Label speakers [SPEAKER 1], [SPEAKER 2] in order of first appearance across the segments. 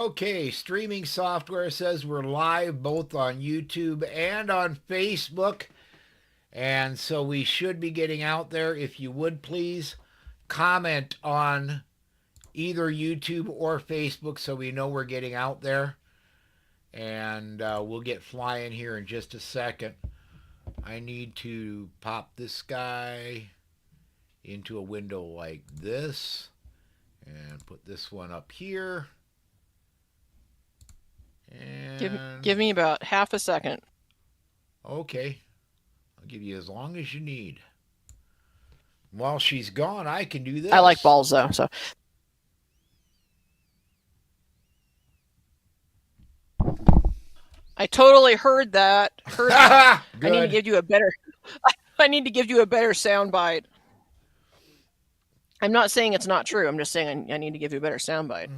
[SPEAKER 1] Okay, streaming software says we're live both on YouTube and on Facebook. And so we should be getting out there. If you would please comment on either YouTube or Facebook so we know we're getting out there. And we'll get flying here in just a second. I need to pop this guy into a window like this and put this one up here. And
[SPEAKER 2] Give me about half a second.
[SPEAKER 1] okay, I'll give you as long as you need. While she's gone, I can do this.
[SPEAKER 2] I like balls though, so I totally heard that. I need to
[SPEAKER 1] Good.
[SPEAKER 2] give you a better. I need to give you a better sound bite. I'm not saying it's not true. I'm just saying I need to give you a better sound bite.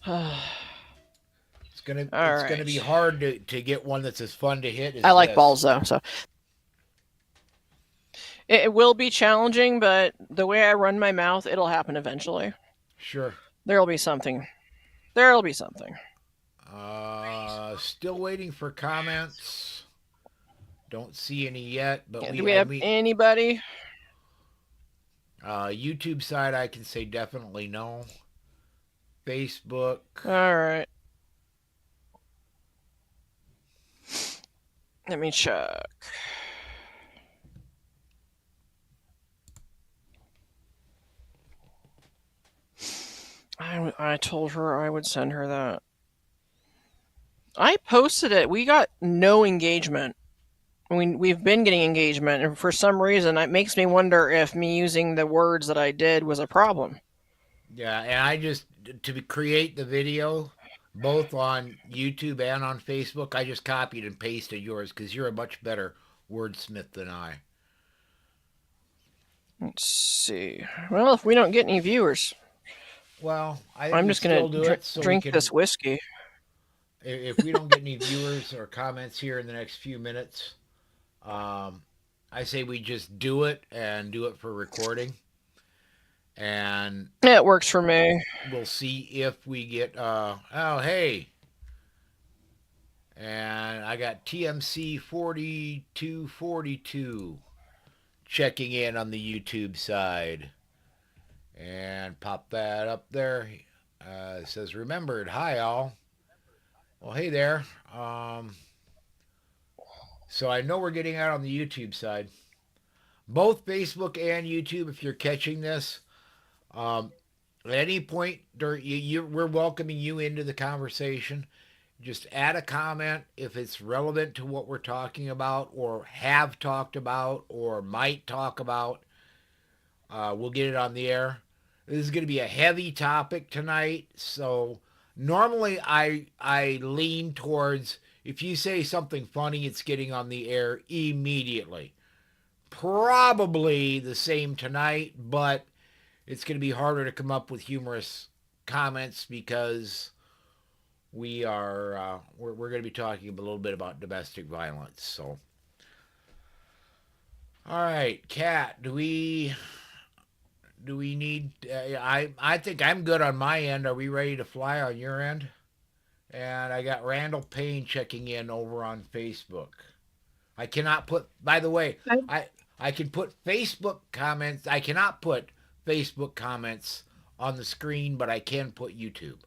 [SPEAKER 1] It's gonna
[SPEAKER 2] All
[SPEAKER 1] it's gonna
[SPEAKER 2] right.
[SPEAKER 1] be hard to get one that's as fun to hit as
[SPEAKER 2] I like
[SPEAKER 1] this.
[SPEAKER 2] balls though, so it will be challenging, but the way I run my mouth, it'll happen eventually.
[SPEAKER 1] Sure.
[SPEAKER 2] There'll be something. There'll be something.
[SPEAKER 1] Still waiting for comments. Don't see any yet, but
[SPEAKER 2] Yeah, do
[SPEAKER 1] we
[SPEAKER 2] we
[SPEAKER 1] and
[SPEAKER 2] have
[SPEAKER 1] we
[SPEAKER 2] anybody?
[SPEAKER 1] YouTube side I can say definitely no. Facebook.
[SPEAKER 2] All right. Let me check. I told her I would send her that. I posted it. We got no engagement. I mean, we've been getting engagement, and for some reason, it makes me wonder if me using the words that I did was a problem.
[SPEAKER 1] Yeah, and I just to create the video both on YouTube and on Facebook, I just copied and pasted yours because you're a much better wordsmith than I.
[SPEAKER 2] Let's see. Well, if we don't get any viewers,
[SPEAKER 1] Well, I think
[SPEAKER 2] I'm
[SPEAKER 1] we
[SPEAKER 2] just gonna
[SPEAKER 1] still do it so we
[SPEAKER 2] drink
[SPEAKER 1] can.
[SPEAKER 2] this whiskey.
[SPEAKER 1] If we don't get any viewers or comments here in the next few minutes, um, I say we just do it and do it for recording, and
[SPEAKER 2] It works for me.
[SPEAKER 1] we'll see if we get. Oh, hey, and I got TMC 4242 checking in on the YouTube side. And pop that up there. It says remembered. Hi, all. Well, hey there. So I know we're getting out on the YouTube side. Both Facebook and YouTube, if you're catching this, um, at any point during we're welcoming you into the conversation. Just add a comment if it's relevant to what we're talking about, or have talked about, or might talk about. We'll get it on the air. This is going to be a heavy topic tonight, so normally I lean towards if you say something funny, it's getting on the air immediately. Probably the same tonight, but it's going to be harder to come up with humorous comments because we're going to be talking a little bit about domestic violence. So, all right, Kat, do we need? I think I'm good on my end. Are we ready to fly on your end? And I got Randall Payne checking in over on Facebook. I cannot put. By the way, I can put Facebook comments. I cannot put Facebook comments on the screen, but I can put YouTube.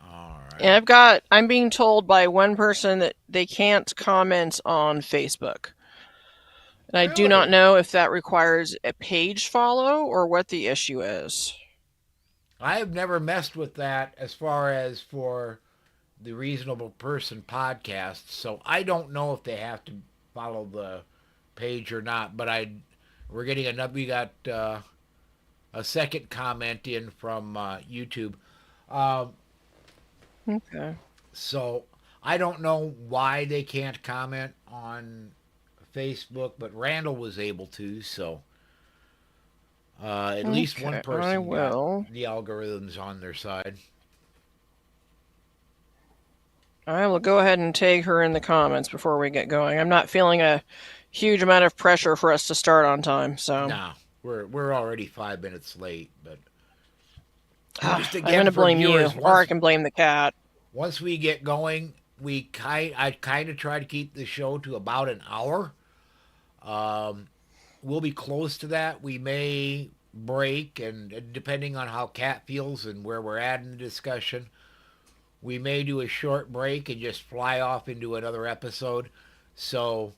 [SPEAKER 1] All right.
[SPEAKER 2] And I'm being told by one person that they can't comment on Facebook. And I do not
[SPEAKER 1] Really?
[SPEAKER 2] know if that requires a page follow or what the issue is.
[SPEAKER 1] I have never messed with that as far as for the Reasonable Person podcast, so I don't know if they have to follow the page or not. But we're getting another. We got a second comment in from YouTube. Um,
[SPEAKER 2] Okay.
[SPEAKER 1] so I don't know why they can't comment on Facebook, but Randall was able to. So at least one
[SPEAKER 2] Okay, I
[SPEAKER 1] person got
[SPEAKER 2] will.
[SPEAKER 1] the algorithms on their side.
[SPEAKER 2] I will go ahead and tag her in the comments before we get going. I'm not feeling a huge amount of pressure for us to start on time, so.
[SPEAKER 1] Nah, we're already 5 minutes late, but Just
[SPEAKER 2] I'm
[SPEAKER 1] again
[SPEAKER 2] gonna
[SPEAKER 1] for
[SPEAKER 2] blame you,
[SPEAKER 1] viewers,
[SPEAKER 2] or I can blame the cat.
[SPEAKER 1] once we get going, I kind of try to keep the show to about an hour. Um, we'll be close to that. We may break, and depending on how Cat feels and where we're at in the discussion, we may do a short break and just fly off into another episode. So,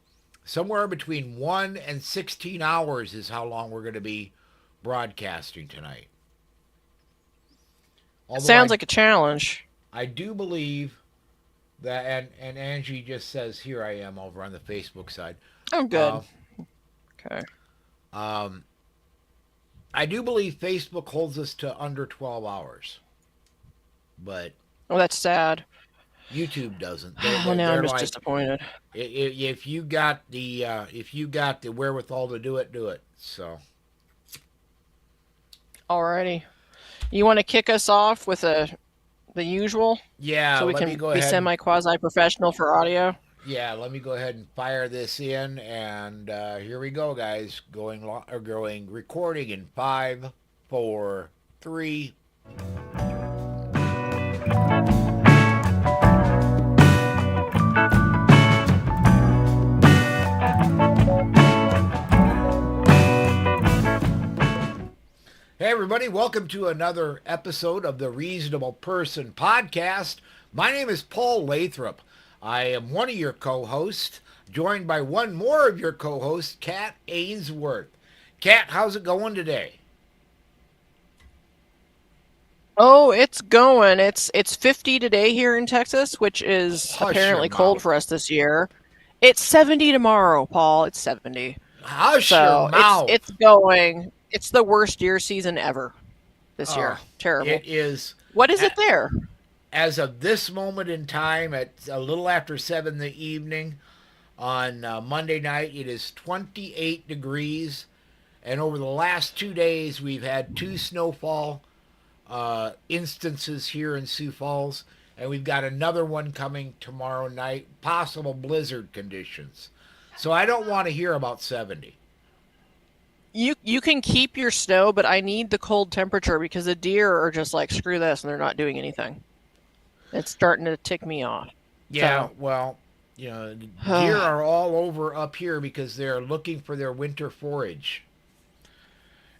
[SPEAKER 1] somewhere between 1 and 16 hours is how long we're going to be broadcasting tonight.
[SPEAKER 2] It
[SPEAKER 1] Although
[SPEAKER 2] sounds like a challenge.
[SPEAKER 1] I do believe that, and Angie just says, here I am over on the Facebook side.
[SPEAKER 2] Oh, good.
[SPEAKER 1] Uh,
[SPEAKER 2] Okay.
[SPEAKER 1] um, I do believe Facebook holds us to under 12 hours, but
[SPEAKER 2] Oh, that's sad.
[SPEAKER 1] YouTube doesn't.
[SPEAKER 2] Oh, now I'm
[SPEAKER 1] They're
[SPEAKER 2] just
[SPEAKER 1] like,
[SPEAKER 2] disappointed.
[SPEAKER 1] if you got the wherewithal to do it, do it. So
[SPEAKER 2] Alrighty. You want to kick us off with the usual,
[SPEAKER 1] yeah,
[SPEAKER 2] so we
[SPEAKER 1] let me
[SPEAKER 2] can
[SPEAKER 1] go
[SPEAKER 2] be
[SPEAKER 1] ahead and
[SPEAKER 2] semi quasi professional for audio?
[SPEAKER 1] let me go ahead and fire this in, and here we go, guys. Going recording in 5, 4, 3. Hey, everybody, welcome to another episode of the Reasonable Person Podcast. My name is Paul Lathrop. I am one of your co-hosts, joined by one more of your co-hosts, Kat Ainsworth. Kat, how's it going today?
[SPEAKER 2] Oh, it's going. It's 50 today here in Texas, which is
[SPEAKER 1] Hush your
[SPEAKER 2] apparently cold
[SPEAKER 1] mouth.
[SPEAKER 2] for us this year. It's 70 tomorrow, Paul. It's 70.
[SPEAKER 1] Hush your
[SPEAKER 2] So
[SPEAKER 1] mouth.
[SPEAKER 2] it's going. It's the worst deer season ever this year. Terrible.
[SPEAKER 1] It is,
[SPEAKER 2] What is it there?
[SPEAKER 1] as of this moment in time, at a little after 7 in the evening on Monday night, it is 28 degrees. And over the last 2 days, we've had 2 snowfall instances here in Sioux Falls, and we've got another one coming tomorrow night, possible blizzard conditions. So I don't want to hear about 70.
[SPEAKER 2] You can keep your snow, but I need the cold temperature because the deer are just like screw this and they're not doing anything. It's starting to tick me off.
[SPEAKER 1] Yeah,
[SPEAKER 2] So
[SPEAKER 1] well, deer are all over up here because they're looking for their winter forage.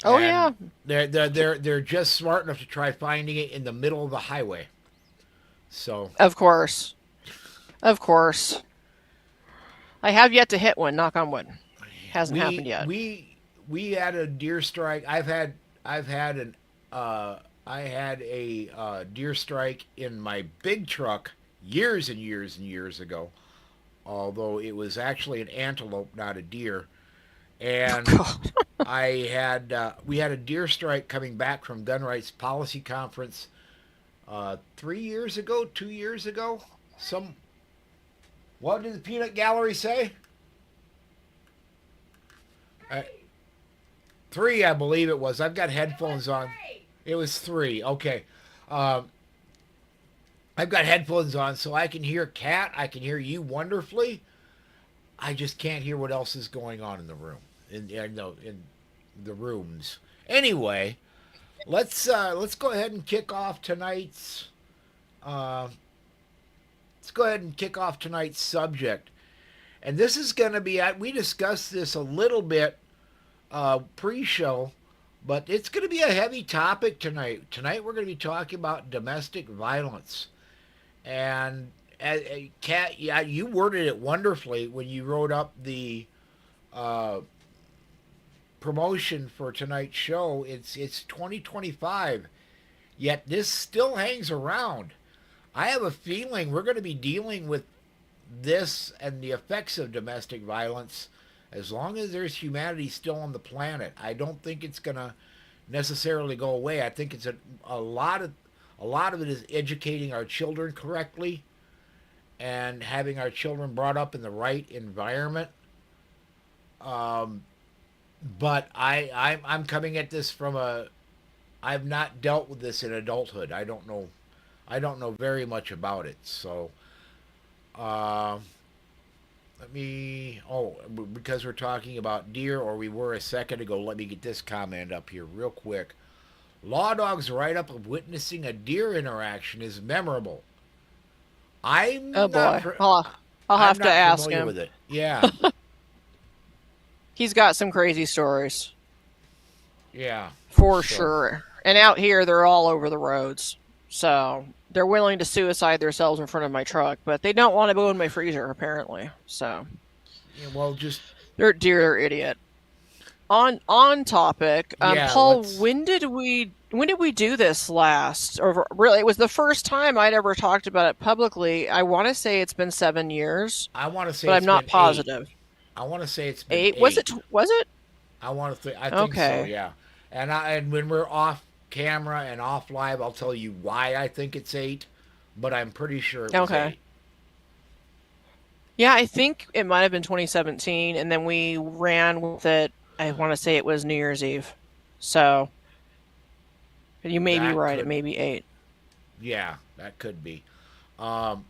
[SPEAKER 2] oh
[SPEAKER 1] And
[SPEAKER 2] yeah.
[SPEAKER 1] they're just smart enough to try finding it in the middle of the highway. So
[SPEAKER 2] Of course. Of course. I have yet to hit one, knock on wood. Hasn't happened
[SPEAKER 1] we
[SPEAKER 2] yet.
[SPEAKER 1] we had a deer strike. I've had an I had a deer strike in my big truck years and years and years ago. Although it was actually an antelope, not a deer. And
[SPEAKER 2] God.
[SPEAKER 1] we had a deer strike coming back from Gun Rights Policy Conference 3 years ago, 2 years ago. What did the peanut gallery say? Uh, 3, I believe it was. I've got headphones on. It was 3. Okay. Um, I've got headphones on so I can hear Kat. I can hear you wonderfully. I just can't hear what else is going on in the room. In the rooms. Anyway, let's go ahead and kick off tonight's uh, let's go ahead and kick off tonight's subject. And this is going to be we discussed this a little bit pre-show, but it's going to be a heavy topic tonight. Tonight we're going to be talking about domestic violence. And Kat, yeah, you worded it wonderfully when you wrote up the uh, promotion for tonight's show. It's 2025, yet this still hangs around. I have a feeling we're going to be dealing with this and the effects of domestic violence as long as there's humanity still on the planet. I don't think it's going to necessarily go away. I think it's a lot of it is educating our children correctly and having our children brought up in the right environment. Um, but I'm coming at this from I've not dealt with this in adulthood. I don't know very much about it. So uh, let me because we're talking about deer, or we were a second ago. Let me get this comment up here real quick. Law Dog's write up of witnessing a deer interaction is memorable.
[SPEAKER 2] Oh
[SPEAKER 1] I'm not
[SPEAKER 2] boy,
[SPEAKER 1] fr-
[SPEAKER 2] I'll
[SPEAKER 1] I'm
[SPEAKER 2] have to
[SPEAKER 1] not
[SPEAKER 2] ask
[SPEAKER 1] familiar
[SPEAKER 2] him.
[SPEAKER 1] with it. Yeah,
[SPEAKER 2] He's got some crazy stories
[SPEAKER 1] yeah.
[SPEAKER 2] for
[SPEAKER 1] So
[SPEAKER 2] sure. And out here, they're all over the roads, so they're willing to suicide themselves in front of my truck, but they don't want to go in my freezer apparently. So
[SPEAKER 1] yeah, well, just
[SPEAKER 2] they're idiot. On topic,
[SPEAKER 1] yeah.
[SPEAKER 2] Paul,
[SPEAKER 1] Let's.
[SPEAKER 2] when did we do this last? Or really, it was the first time I'd ever talked about it publicly. I want to say it's been 7 years,
[SPEAKER 1] I want to say
[SPEAKER 2] but I'm
[SPEAKER 1] it's
[SPEAKER 2] not
[SPEAKER 1] been 8.
[SPEAKER 2] positive.
[SPEAKER 1] I want to say it's been
[SPEAKER 2] 8 was
[SPEAKER 1] 8.
[SPEAKER 2] it? Was it?
[SPEAKER 1] I want to. I think so.
[SPEAKER 2] Okay.
[SPEAKER 1] Yeah. And when we're off camera and off live, I'll tell you why I think it's 8. But I'm pretty sure it was
[SPEAKER 2] Okay.
[SPEAKER 1] 8.
[SPEAKER 2] Yeah, I think it might have been 2017, and then we ran with it. I want to say it was New Year's Eve. So you may be
[SPEAKER 1] That
[SPEAKER 2] right. It
[SPEAKER 1] could.
[SPEAKER 2] may be 8.
[SPEAKER 1] Yeah, that could be. Um,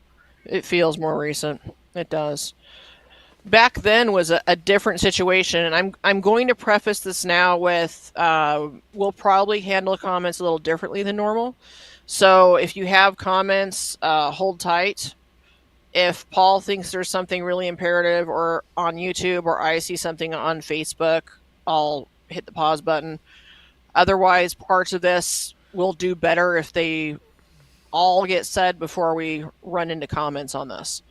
[SPEAKER 2] It feels more recent. It does. Back then was a different situation, and I'm going to preface this now with we'll probably handle comments a little differently than normal. So if you have comments, hold tight. If Paul thinks there's something really imperative or on YouTube or I see something on Facebook, I'll hit the pause button. Otherwise, parts of this will do better if they all get said before we run into comments on this.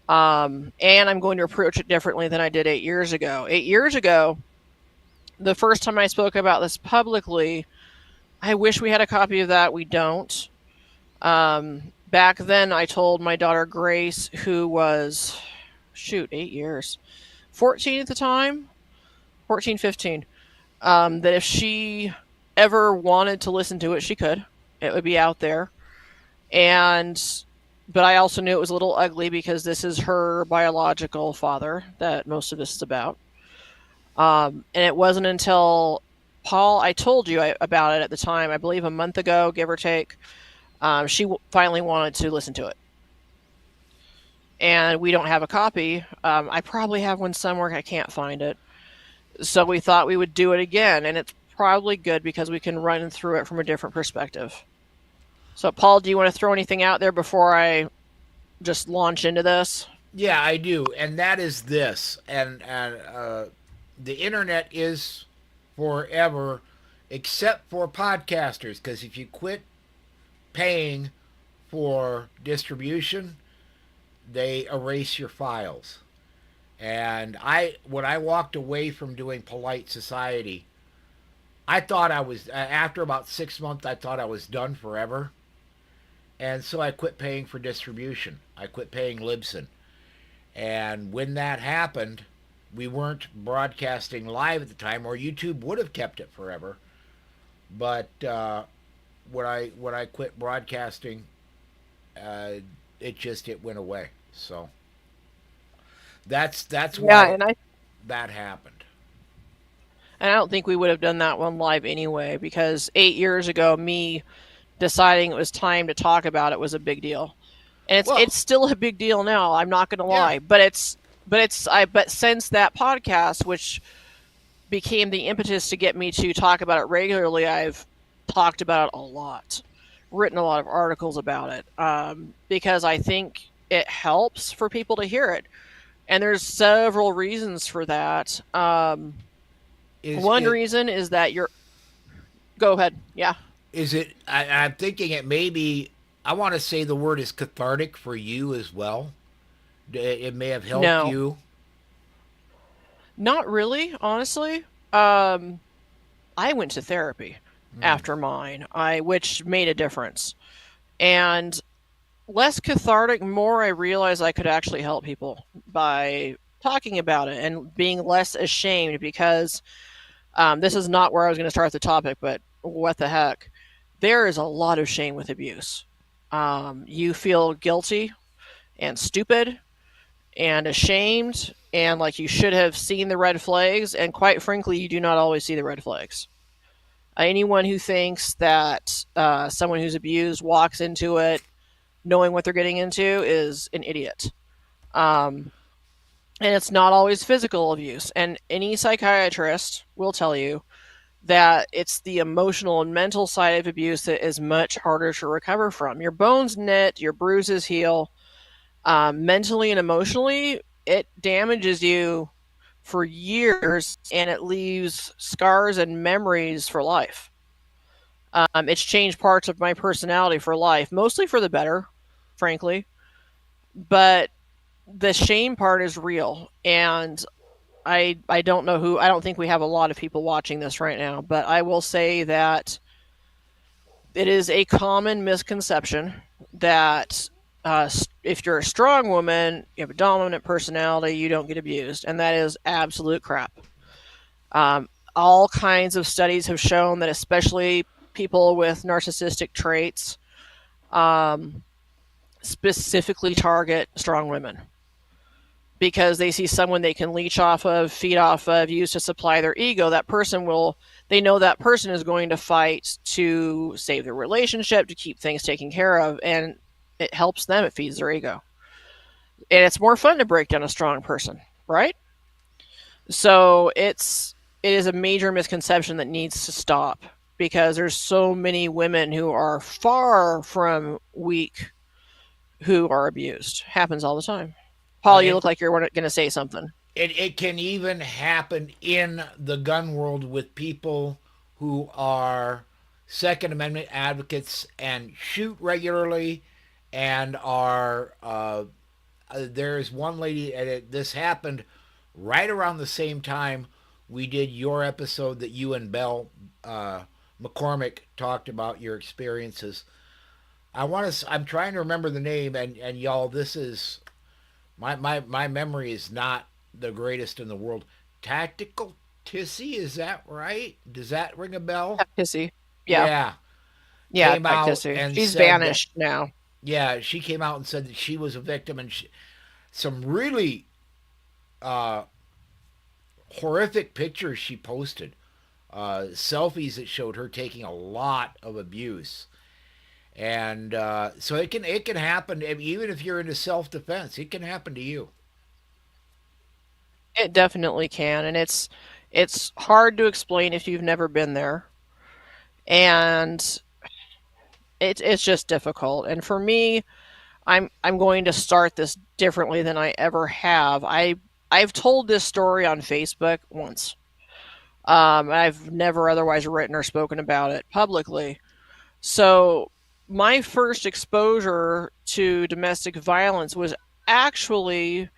[SPEAKER 2] And I'm going to approach it differently than I did 8 years ago. 8 years ago, the first time I spoke about this publicly, I wish we had a copy of that. We don't. Back then, I told my daughter Grace, who was, 8 years, 14 at the time, 14, 15, that if she ever wanted to listen to it, she could. It would be out there. And but I also knew it was a little ugly because this is her biological father that most of this is about. And it wasn't until Paul, I told you about it at the time, I believe a month ago, give or take. She finally wanted to listen to it. And we don't have a copy. I probably have one somewhere. I can't find it. So we thought we would do it again. And it's probably good because we can run through it from a different perspective. So, Paul, do you want to throw anything out there before I just launch into this?
[SPEAKER 1] yeah, I do, and that is this, and the internet is forever, except for podcasters. Because if you quit paying for distribution, they erase your files. And when I walked away from doing Polite Society, I thought I was after about 6 months. I thought I was done forever, and so I quit paying for distribution. I quit paying Libsyn, and when that happened, we weren't broadcasting live at the time, or YouTube would have kept it forever. But when I quit broadcasting, uh, it went away. So that's
[SPEAKER 2] Yeah,
[SPEAKER 1] why
[SPEAKER 2] and I
[SPEAKER 1] that happened.
[SPEAKER 2] and I don't think we would have done that one live anyway because 8 years ago, me deciding it was time to talk about it was a big deal, and
[SPEAKER 1] Well,
[SPEAKER 2] it's still a big deal now. I'm not going to
[SPEAKER 1] yeah,
[SPEAKER 2] lie, but since that podcast, which became the impetus to get me to talk about it regularly, I've talked about it a lot, written a lot of articles about it, because I think it helps for people to hear it, and there's several reasons for that.
[SPEAKER 1] is
[SPEAKER 2] One
[SPEAKER 1] it
[SPEAKER 2] reason is that you're. Go ahead. Yeah.
[SPEAKER 1] is it? I'm thinking it may be. I want to say the word is cathartic for you as well. It may have helped
[SPEAKER 2] No,
[SPEAKER 1] you.
[SPEAKER 2] not really. Honestly, um, I went to therapy
[SPEAKER 1] Hmm.
[SPEAKER 2] after mine, I which made a difference, and less cathartic, more I realized I could actually help people by talking about it and being less ashamed because this is not where I was going to start the topic, but what the heck? There is a lot of shame with abuse. You feel guilty and stupid and ashamed and like you should have seen the red flags, and quite frankly, you do not always see the red flags. Anyone who thinks that someone who's abused walks into it knowing what they're getting into is an idiot. Um, and it's not always physical abuse. And any psychiatrist will tell you that it's the emotional and mental side of abuse that is much harder to recover from. Your bones knit, your bruises heal. Mentally and emotionally, it damages you for years and it leaves scars and memories for life. It's changed parts of my personality for life, mostly for the better, frankly. But the shame part is real. And I don't know who, I don't think we have a lot of people watching this right now, but I will say that it is a common misconception that if you're a strong woman, you have a dominant personality, you don't get abused. And that is absolute crap. All kinds of studies have shown that, especially people with narcissistic traits, um, specifically target strong women because they see someone they can leech off of, feed off of, use to supply their ego. That person will, they know that person is going to fight to save their relationship, to keep things taken care of, and it helps them, it feeds their ego. And it's more fun to break down a strong person, right? So it is a major misconception that needs to stop because there's so many women who are far from weak who are abused. Happens all the time. Paul, you
[SPEAKER 1] And
[SPEAKER 2] look like you're going to say something.
[SPEAKER 1] it can even happen in the gun world with people who are Second Amendment advocates and shoot regularly and are there's one lady and this happened right around the same time we did your episode that you and Bell McCormick talked about your experiences. I'm trying to remember the name, and y'all, this is my memory is not the greatest in the world. Tactical Tissy, is that right? Does that ring a bell?
[SPEAKER 2] Tissy. Yeah.
[SPEAKER 1] Yeah.
[SPEAKER 2] Yeah,
[SPEAKER 1] Came
[SPEAKER 2] Tech
[SPEAKER 1] out
[SPEAKER 2] Tissy.
[SPEAKER 1] and
[SPEAKER 2] She's
[SPEAKER 1] said that,
[SPEAKER 2] vanished now.
[SPEAKER 1] yeah, she came out and said that she was a victim, and some really uh, horrific pictures she posted, selfies that showed her taking a lot of abuse. And so it can happen even if you're into self defense. It can happen to you.
[SPEAKER 2] It definitely can, and it's hard to explain if you've never been there. And it's just difficult. And for me, I'm going to start this differently than I ever have. I've told this story on Facebook once. I've never otherwise written or spoken about it publicly. So my first exposure to domestic violence was actually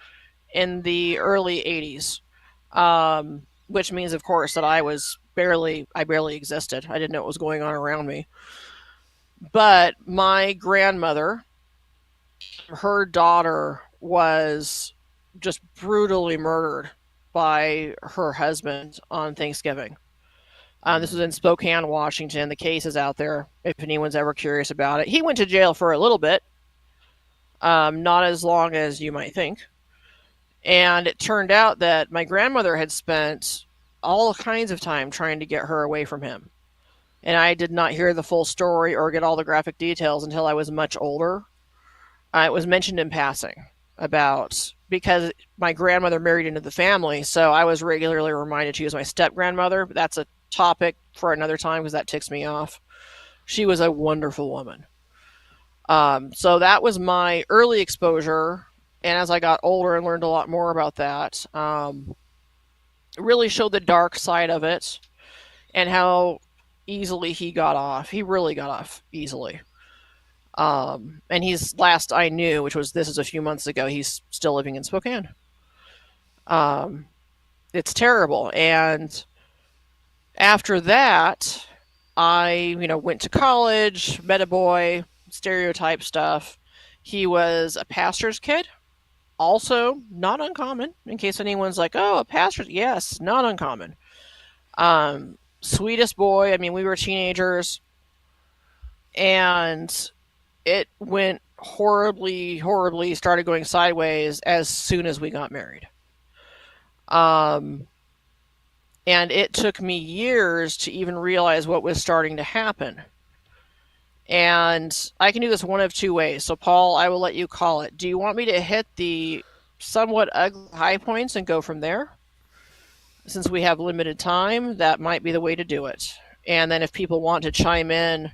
[SPEAKER 2] in the early 80s, which means, of course, that I barely existed. I didn't know what was going on around me. But my grandmother, her daughter was just brutally murdered by her husband on Thanksgiving. This was
[SPEAKER 1] Mm.
[SPEAKER 2] in Spokane, Washington. The case is out there if anyone's ever curious about it. He went to jail for a little bit, not as long as you might think. And it turned out that my grandmother had spent all kinds of time trying to get her away from him. And I did not hear the full story or get all the graphic details until I was much older. It was mentioned in passing about because my grandmother married into the family, so I was regularly reminded she was my step grandmother. But that's a topic for another time because that ticks me off. She was a wonderful woman. So that was my early exposure, and as I got older and learned a lot more about that, it really showed the dark side of it and how easily he got off. He really got off easily. And he's last I knew, which was this is a few months ago, he's still living in Spokane. Um, it's terrible. And after that, I, went to college, met a boy, stereotype stuff. He was a pastor's kid, also not uncommon. In case anyone's like, "Oh, a pastor?" Yes, not uncommon. Sweetest boy. I mean, we were teenagers, and it went horribly, horribly. Started going sideways as soon as we got married. Um, and it took me years to even realize what was starting to happen. And I can do this one of two ways. So, Paul, I will let you call it. Do you want me to hit the somewhat ugly high points and go from there? since we have limited time, that might be the way to do it. And then if people want to chime in,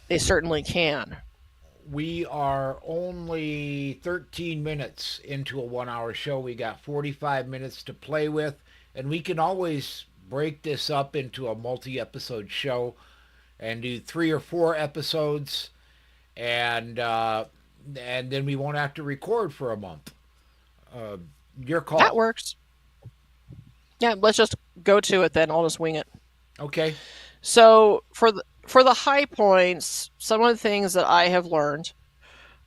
[SPEAKER 2] they certainly can.
[SPEAKER 1] We are only 13 minutes into a 1 hour show. We got 45 minutes to play with, and we can always break this up into a multi episode show and do 3 or 4 episodes, and then we won't have to record for a month. Uh, your
[SPEAKER 2] That
[SPEAKER 1] call.
[SPEAKER 2] works. Yeah, let's just go to it then. I'll just wing it.
[SPEAKER 1] Okay.
[SPEAKER 2] So for the high points, some of the things that I have learned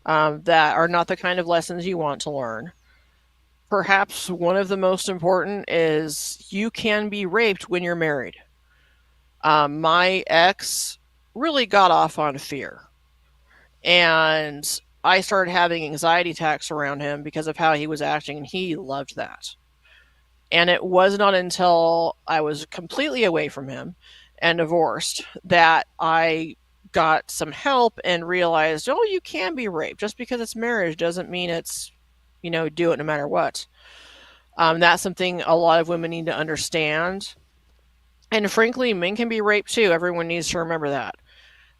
[SPEAKER 2] that are not the kind of lessons you want to learn. Perhaps one of the most important is you can be raped when you're married. My ex really got off on fear, and I started having anxiety attacks around him because of how he was acting, and he loved that. And it was not until I was completely away from him and divorced that I got some help and realized, oh, you can be raped. Just because it's marriage doesn't mean it's, do it no matter what. That's something a lot of women need to understand. And frankly, men can be raped too. Everyone needs to remember that.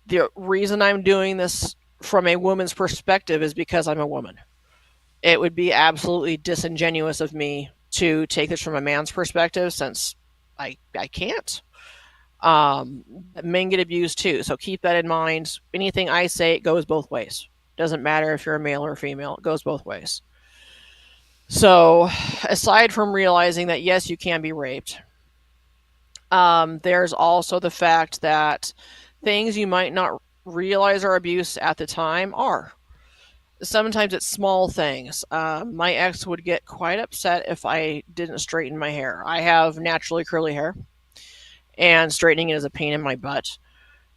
[SPEAKER 2] The reason I'm doing this from a woman's perspective is because I'm a woman. It would be absolutely disingenuous of me to take this from a man's perspective since I can't. Men get abused too, so keep that in mind. Anything I say, it goes both ways. Doesn't matter if you're a male or a female, it goes both ways. So, aside from realizing that yes, you can be raped, there's also the fact that things you might not realize are abuse at the time are. Sometimes it's small things. My ex would get quite upset if I didn't straighten my hair. I have naturally curly hair, and straightening it is a pain in my butt.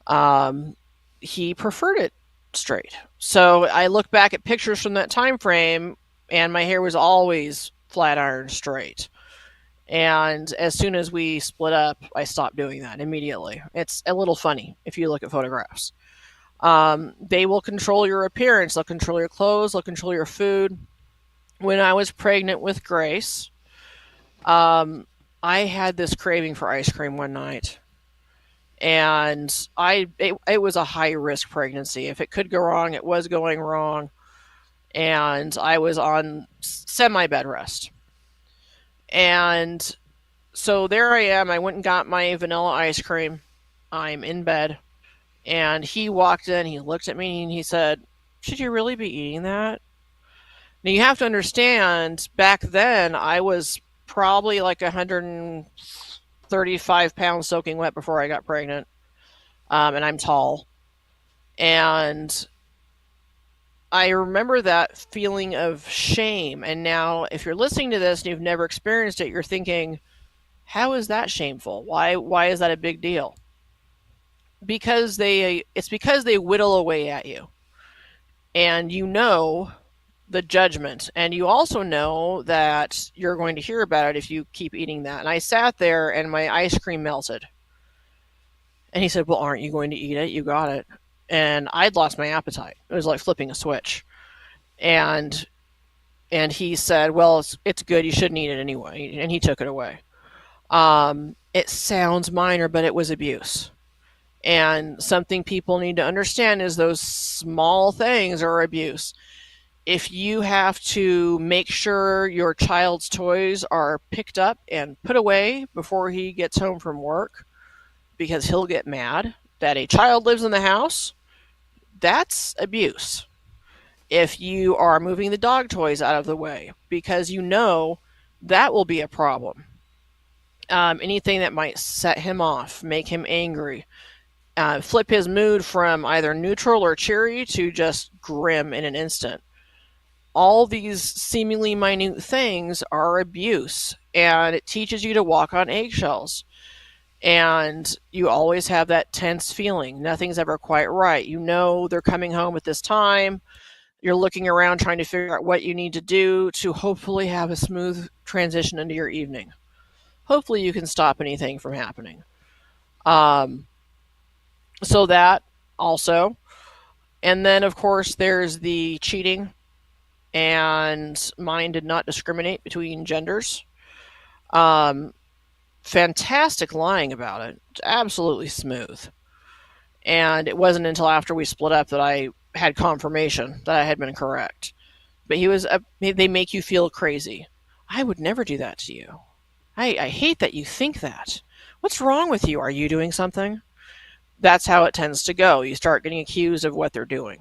[SPEAKER 2] Um, he preferred it straight. So I look back at pictures from that time frame, and my hair was always flat iron straight. And as soon as we split up, I stopped doing that immediately. It's a little funny if you look at photographs. They will control your appearance, they'll control your clothes, they'll control your food. When I was pregnant with Grace, um, I had this craving for ice cream one night, and it was a high risk pregnancy. If it could go wrong, it was going wrong, and I was on semi bed rest. And so there I am. I went and got my vanilla ice cream. I'm in bed, and he walked in. He looked at me and he said, "Should you really be eating that?" Now you have to understand, back then I was probably like 135 pounds soaking wet before I got pregnant, and I'm tall. And I remember that feeling of shame. And now, if you're listening to this and you've never experienced it, you're thinking, "How is that shameful? Why is that a big deal?" It's because they whittle away at you, and the judgment, and you also know that you're going to hear about it if you keep eating that. And I sat there, and my ice cream melted. And he said, "Well, aren't you going to eat it? You got it." And I'd lost my appetite. It was like flipping a switch. And he said, "Well, it's good. You shouldn't eat it anyway." And he took it away. It sounds minor, but it was abuse. And something people need to understand is those small things are abuse. If you have to make sure your child's toys are picked up and put away before he gets home from work because he'll get mad that a child lives in the house, that's abuse. If you are moving the dog toys out of the way because that will be a problem. Anything that might set him off, make him angry, flip his mood from either neutral or cheery to just grim in an instant. All these seemingly minute things are abuse, and it teaches you to walk on eggshells. And you always have that tense feeling. Nothing's ever quite right. They're coming home at this time. You're looking around trying to figure out what you need to do to hopefully have a smooth transition into your evening. Hopefully, you can stop anything from happening. Um, so that also. And then, of course, there's the cheating, and mine did not discriminate between genders. Um, fantastic lying about it, absolutely smooth. And it wasn't until after we split up that I had confirmation that I had been correct. But they make you feel crazy. I would never do that to you. I hate that you think that. What's wrong with you? Are you doing something? That's how it tends to go. You start getting accused of what they're doing.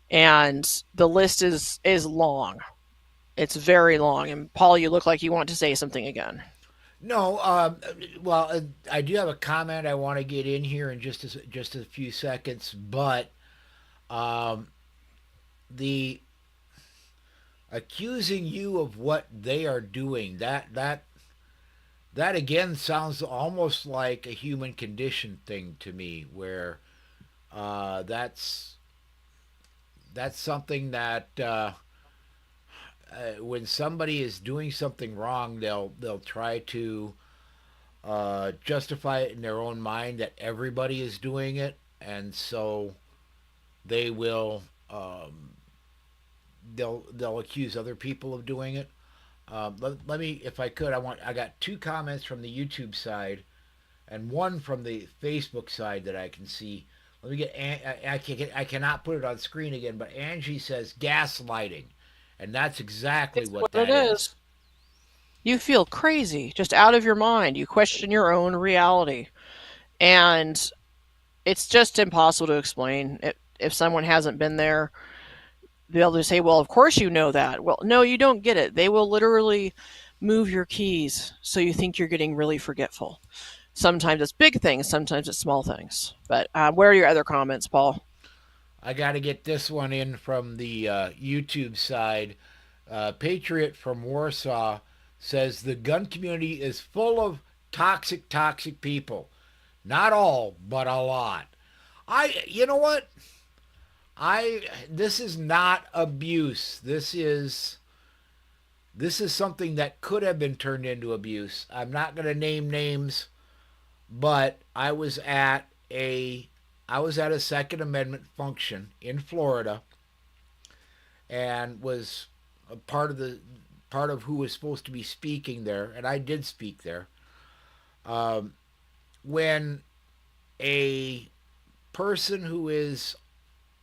[SPEAKER 2] And the list is long. It's very long. And Paul, you look like you want to say something again.
[SPEAKER 1] No, well, I do have a comment I want to get in here in just a few seconds, but um, the accusing you of what they are doing, that again sounds almost like a human condition thing to me, where uh, that's that's something that when somebody is doing something wrong, they'll try to justify it in their own mind that everybody is doing it, and so they will they'll accuse other people of doing it. Let me, if I could, I got two comments from the YouTube side and one from the Facebook side that I can see. Let me get. I cannot put it on screen again, but Angie says gaslighting, and that's exactly
[SPEAKER 2] It's
[SPEAKER 1] what
[SPEAKER 2] what it
[SPEAKER 1] that is.
[SPEAKER 2] is. You feel crazy, just out of your mind. You question your own reality. And it's just impossible to explain. If someone hasn't been there, they'll just say, well, of course you know that. Well, no, you don't get it. They will literally move your keys so you think you're getting really forgetful. Sometimes it's big things, sometimes it's small things. But where are your other comments, Paul?
[SPEAKER 1] I got to get this one in from the YouTube side. Patriot from Warsaw says the gun community is full of toxic people. Not all, but a lot. You know what? This is not abuse. This is something that could have been turned into abuse. I'm not going to name names, but I was at a Second Amendment function in Florida and was a part of who was supposed to be speaking there, and I did speak there. Um, when a person who is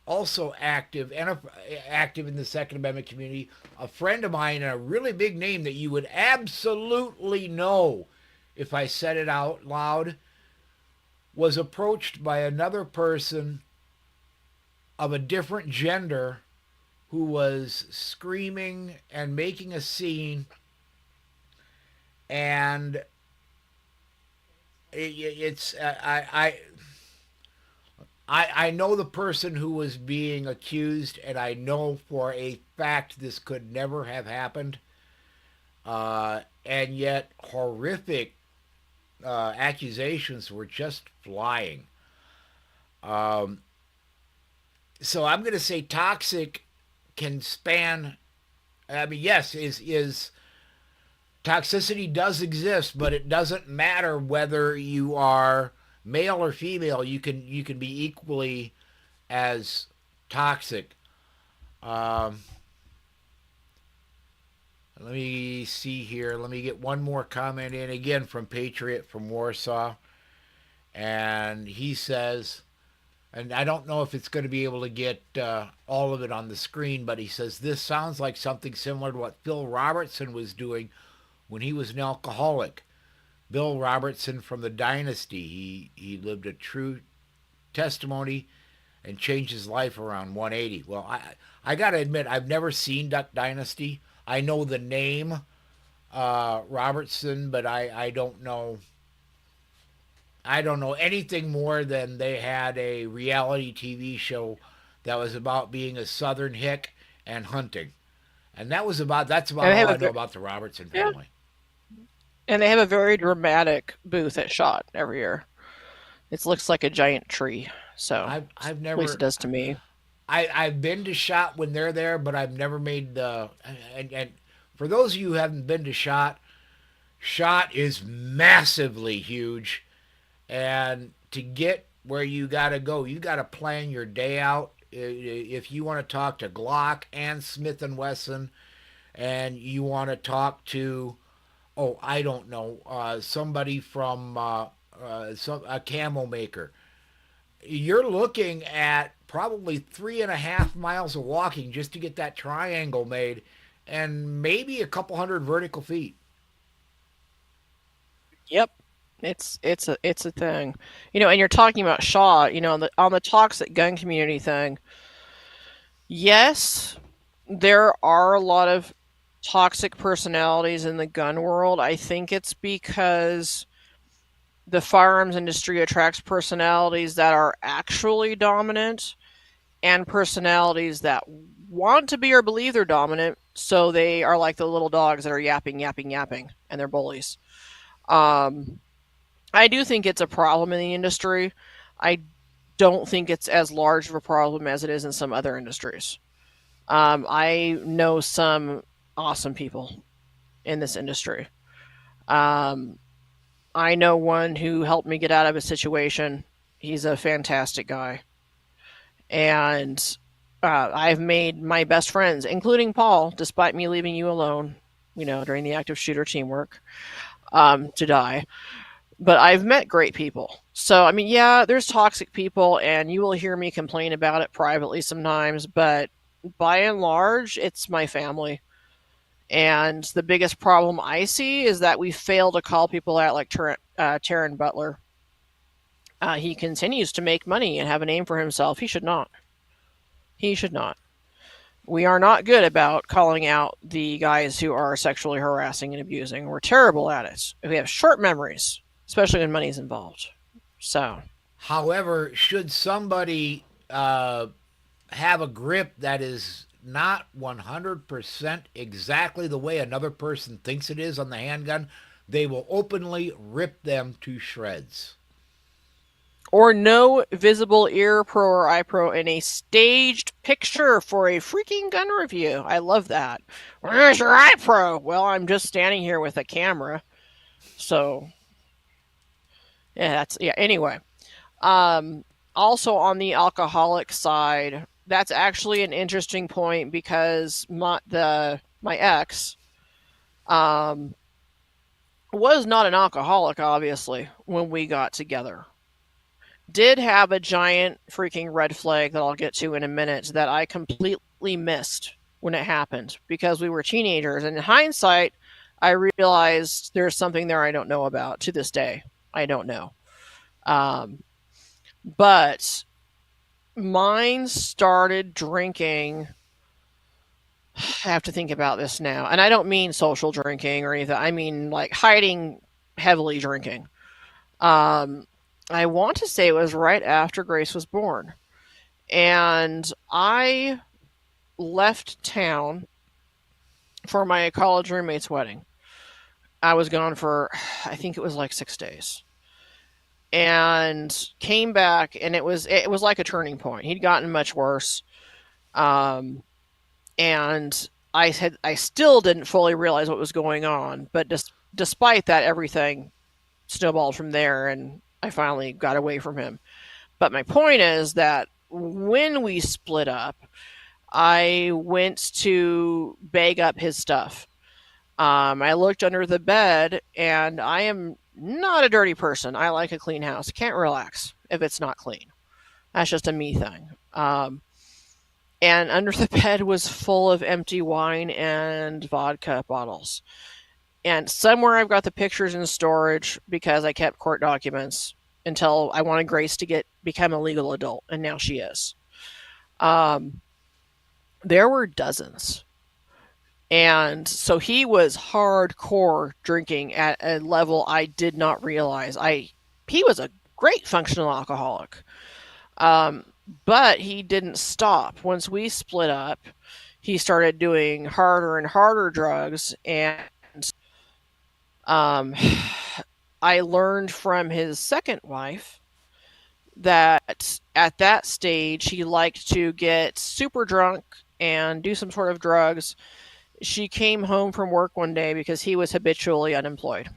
[SPEAKER 1] also active in the Second Amendment community, a friend of mine and a really big name that you would absolutely know if I said it out loud, was approached by another person of a different gender who was screaming and making a scene, and it's I know the person who was being accused, and I know for a fact this could never have happened. And yet, horrific accusations were just flying. Um, so I'm going to say toxic can span. I mean, yes, is toxicity does exist, but it doesn't matter whether you are male or female. You can be equally as toxic. Um, Let me see here. Let me get one more comment in again from Patriot from Warsaw. And he says, and I don't know if it's going to be able to get all of it on the screen, but he says, this sounds like something similar to what Phil Robertson was doing when he was an alcoholic. Bill Robertson from the Dynasty. He lived a true testimony and changed his life around 180. Well, I got to admit, I've never seen Duck Dynasty. I know the name Robertson, but I don't know. I don't know anything more than they had a reality TV show that was about being a Southern hick and hunting, and that's about
[SPEAKER 2] And they
[SPEAKER 1] all
[SPEAKER 2] have
[SPEAKER 1] I
[SPEAKER 2] a
[SPEAKER 1] know about the Robertson
[SPEAKER 2] yeah,
[SPEAKER 1] family.
[SPEAKER 2] and they have a very dramatic booth at Shot every year. It looks like a giant tree. So,
[SPEAKER 1] I've
[SPEAKER 2] at least it
[SPEAKER 1] never
[SPEAKER 2] does to me.
[SPEAKER 1] I've been to Shot when they're there, but I've never made the and for those of you who haven't been to Shot, Shot is massively huge, and to get where you got to go, you got to plan your day out. If you want to talk to Glock and Smith and Wesson, and you want to talk to oh, I don't know, somebody from a camel maker. You're looking at probably 3.5 miles of walking just to get that triangle made, and maybe a couple hundred vertical feet.
[SPEAKER 2] Yep. It's a thing. And you're talking about Shaw, on the toxic gun community thing. Yes, there are a lot of toxic personalities in the gun world. I think it's because the firearms industry attracts personalities that are actually dominant and personalities that want to be or believe they're dominant, so they are like the little dogs that are yapping, yapping, yapping, and they're bullies. Um, I do think it's a problem in the industry. I don't think it's as large of a problem as it is in some other industries. I know some awesome people in this industry. Um, I know one who helped me get out of a situation. He's a fantastic guy. And I've made my best friends, including Paul, despite me leaving you alone, during the active shooter teamwork, to die. But I've met great people. So, I mean, yeah, there's toxic people, and you will hear me complain about it privately sometimes, but by and large, it's my family. And the biggest problem I see is that we fail to call people out like Taryn Butler. He continues to make money and have a name for himself. He should not. He should not. We are not good about calling out the guys who are sexually harassing and abusing. We're terrible at it. We have short memories, especially when money's involved. So,
[SPEAKER 1] However, should somebody have a grip that is not 100% exactly the way another person thinks it is on the handgun, they will openly rip them to shreds.
[SPEAKER 2] or no visible ear pro or eye pro in a staged picture for a freaking gun review. I love that. Where's your eye pro? Well, I'm just standing here with a camera. So, yeah, anyway. Also on the alcoholic side, that's actually an interesting point because my ex um was not an alcoholic, obviously, when we got together. Did have a giant freaking red flag that I'll get to in a minute that I completely missed when it happened because we were teenagers. And in hindsight, I realized there's something there I don't know about to this day. I don't know. Um, but mine started drinking. I have to think about this now. And I don't mean social drinking or anything. I mean like hiding heavily drinking. Um, I want to say it was right after Grace was born. And I left town for my college roommate's wedding. I was gone for, I think it was like 6 days. And came back, and it was like a turning point. He'd gotten much worse. Um, and I still didn't fully realize what was going on, but despite that, everything snowballed from there, and I finally got away from him. But my point is that when we split up, I went to bag up his stuff. I looked under the bed, and I am not a dirty person. I like a clean house. Can't relax if it's not clean. That's just a me thing. And under the bed was full of empty wine and vodka bottles. And somewhere I've got the pictures in storage because I kept court documents until I wanted Grace to become a legal adult, and now she is. Um, there were dozens, and so he was hardcore drinking at a level I did not realize. He was a great functional alcoholic, um, but he didn't stop. Once we split up, he started doing harder and harder drugs, and um, I learned from his second wife that at that stage he liked to get super drunk and do some sort of drugs. She came home from work one day because he was habitually unemployed.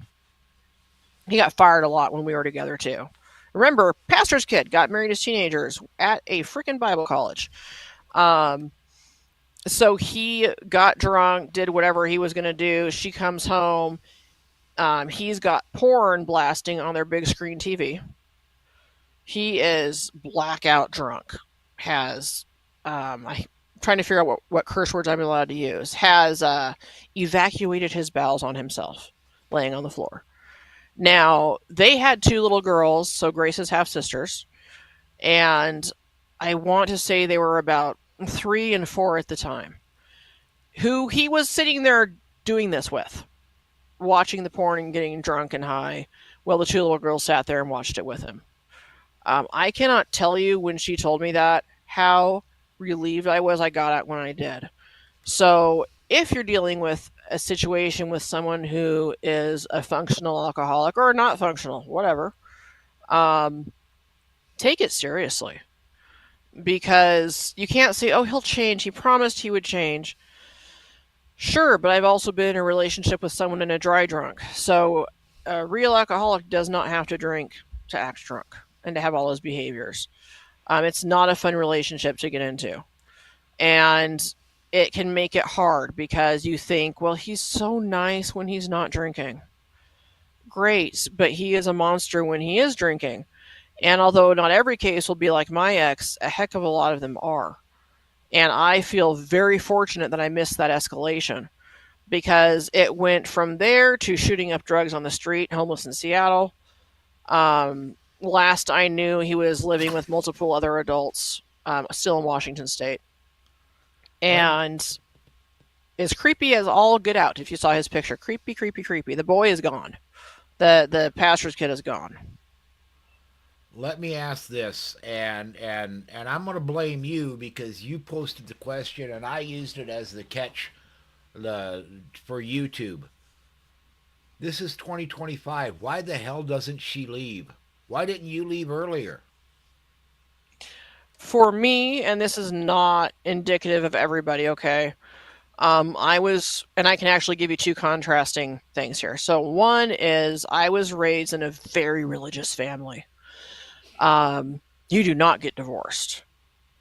[SPEAKER 2] He got fired a lot when we were together too. Remember, pastor's kid got married as teenagers at a freaking Bible college. Um, so he got drunk, did whatever he was going to do. She comes home. He's got porn blasting on their big screen TV. He is blackout drunk. Has I'm trying to figure out what curse words I'm allowed to use. Has evacuated his bowels on himself, laying on the floor. Now they had two little girls, so Grace's half sisters, and I want to say they were about 3 and 4 at the time. Who he was sitting there doing this with, watching the porn and getting drunk and high, while the two little girls sat there and watched it with him. I cannot tell you when she told me that how relieved I was I got it when I did. So if you're dealing with a situation with someone who is a functional alcoholic or not functional, whatever, um, take it seriously because you can't say, "Oh, he'll change. He promised he would change." Sure, but I've also been in a relationship with someone in a dry drunk. So a real alcoholic does not have to drink to act drunk and to have all those behaviors. It's not a fun relationship to get into. And it can make it hard because you think, well, he's so nice when he's not drinking. Great, but he is a monster when he is drinking. And although not every case will be like my ex, a heck of a lot of them are. And I feel very fortunate that I missed that escalation because it went from there to shooting up drugs on the street, homeless in Seattle. Last I knew, he was living with multiple other adults, still in Washington State.
[SPEAKER 1] Let,
[SPEAKER 2] And as creepy as all get out, if you saw his picture, creepy, creepy, creepy. The boy is gone. The pastor's kid is gone.
[SPEAKER 1] let me ask this, and I'm going to blame you because you posted the question and I used it as the catch the for YouTube. This is 2025. Why the hell doesn't she leave? Why didn't you leave earlier?
[SPEAKER 2] For me, and this is not indicative of everybody, okay? I was, and I can actually give you two contrasting things here. So, one is I was raised in a very religious family. You do not get divorced.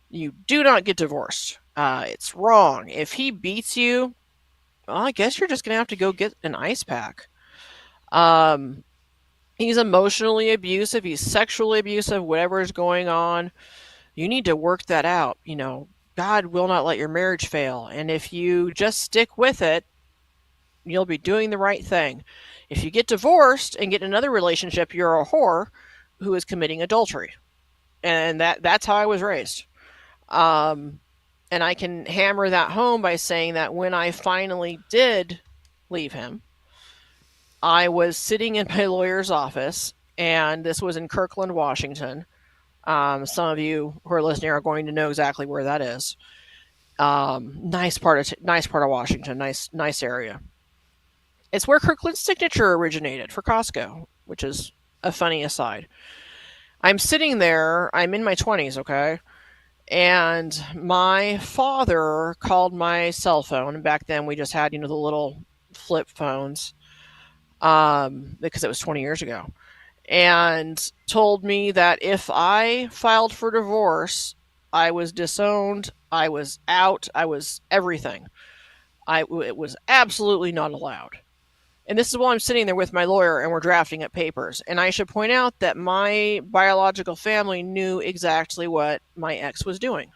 [SPEAKER 2] You do not get divorced. It's wrong. If he beats you, well, I guess you're just going to have to go get an ice pack. Um, he's emotionally abusive. He's sexually abusive, whatever is going on. You need to work that out. God will not let your marriage fail. And if you just stick with it, you'll be doing the right thing. If you get divorced and get in another relationship, you're a whore who is committing adultery. And that's how I was raised. Um, and I can hammer that home by saying that when I finally did leave him, I was sitting in my lawyer's office, and this was in Kirkland, Washington. Some of you who are listening are going to know exactly where that is. Nice part of Washington, nice area. It's where Kirkland's signature originated for Costco, which is a funny aside. I'm sitting there. I'm in my 20s, okay, and my father called my cell phone. Back then, we just had the little flip phones, because it was 20 years ago, and told me that if I filed for divorce, I was disowned, I was out, I was everything. It was absolutely not allowed. And this is while I'm sitting there with my lawyer and we're drafting up papers. And I should point out that my biological family knew exactly what my ex was doing.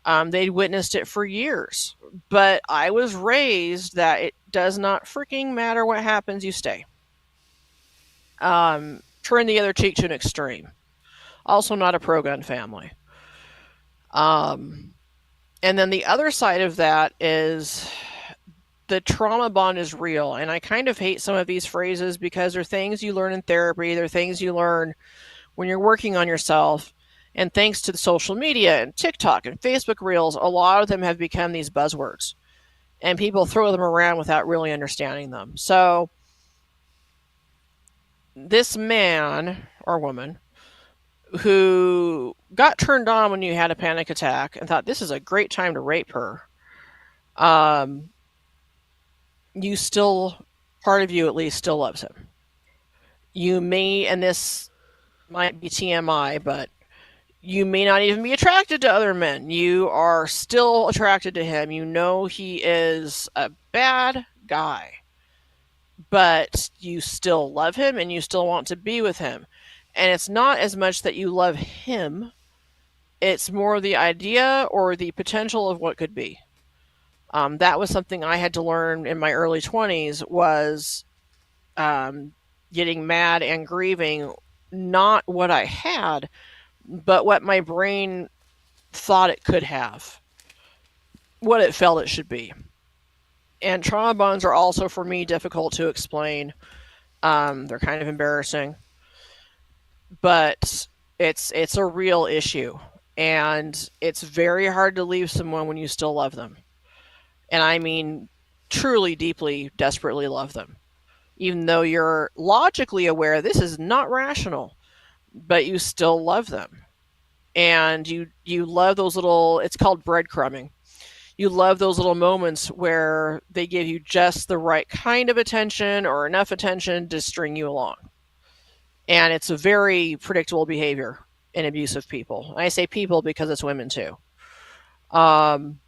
[SPEAKER 2] They'd witnessed it for years. But I was raised that it does not freaking matter what happens, you stay. Turn the other cheek to an extreme. Also, not a pro gun family. Um, and then the other side of that is the trauma bond is real. And I kind of hate some of these phrases because they're things you learn in therapy, they're things you learn when you're working on yourself. And thanks to the social media and TikTok and Facebook Reels, a lot of them have become these buzzwords. And people throw them around without really understanding them. So, this man or woman who got turned on when you had a panic attack and thought this is a great time to rape her, um, you still, part of you at least, still loves him. You may, and this might be TMI, but you may not even be attracted to other men. You are still attracted to him. You know he is a bad guy. but you still love him and you still want to be with him. And it's not as much that you love him, it's more the idea or the potential of what could be. That was something I had to learn in my early 20s was um, getting mad and grieving not what I had, but what my brain thought it could have, what it felt it should be. And trauma bonds are also for me difficult to explain. They're kind of embarrassing, but it's a real issue, and it's very hard to leave someone when you still love them. And I mean, truly, deeply, desperately love them, even though you're logically aware this is not rational, but you still love them, and you love those little. It's called breadcrumbing. You love those little moments where they give you just the right kind of attention or enough attention to string you along. And it's a very predictable behavior in abusive people. I say people because it's women too. Um,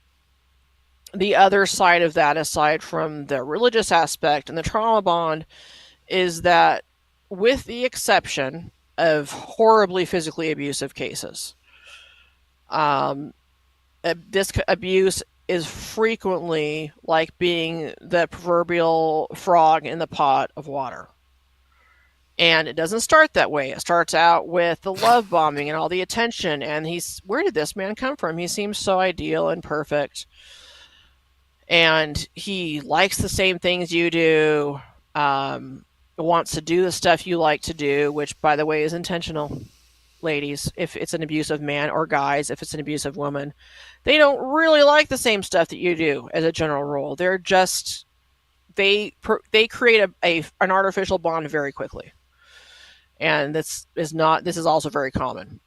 [SPEAKER 2] the other side of that, aside from the religious aspect and the trauma bond, is that with the exception of horribly physically abusive cases, um, this abuse is frequently like being the proverbial frog in the pot of water. And it doesn't start that way. It starts out with the love bombing and all the attention. And where did this man come from? He seems so ideal and perfect. And he likes the same things you do, wants to do the stuff you like to do, which, by the way, is intentional, ladies, if it's an abusive man, or guys, if it's an abusive woman. They don't really like the same stuff that you do as a general rule. They're just, they create an artificial bond very quickly. And this is also very common.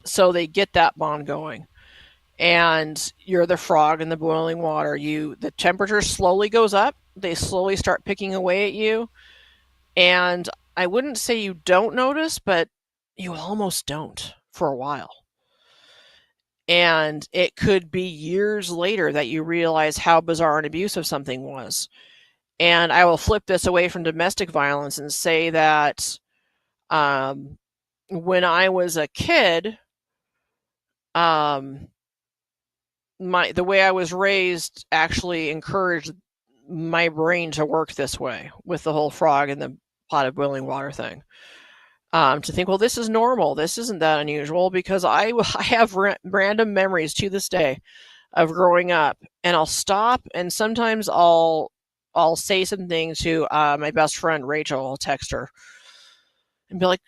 [SPEAKER 2] So they get that bond going, and you're the frog in the boiling water. The temperature slowly goes up. They slowly start picking away at you, and I wouldn't say you don't notice, but you almost don't for a while. And it could be years later that you realize how bizarre and abusive something was. And I will flip this away from domestic violence and say that um, when I was a kid, um, the way I was raised actually encouraged my brain to work this way with the whole frog in the pot of boiling water thing. To think, well, this is normal. This isn't that unusual, because I have random memories to this day of growing up, and I'll stop and sometimes I'll say something to my best friend Rachel. I'll text her and be like,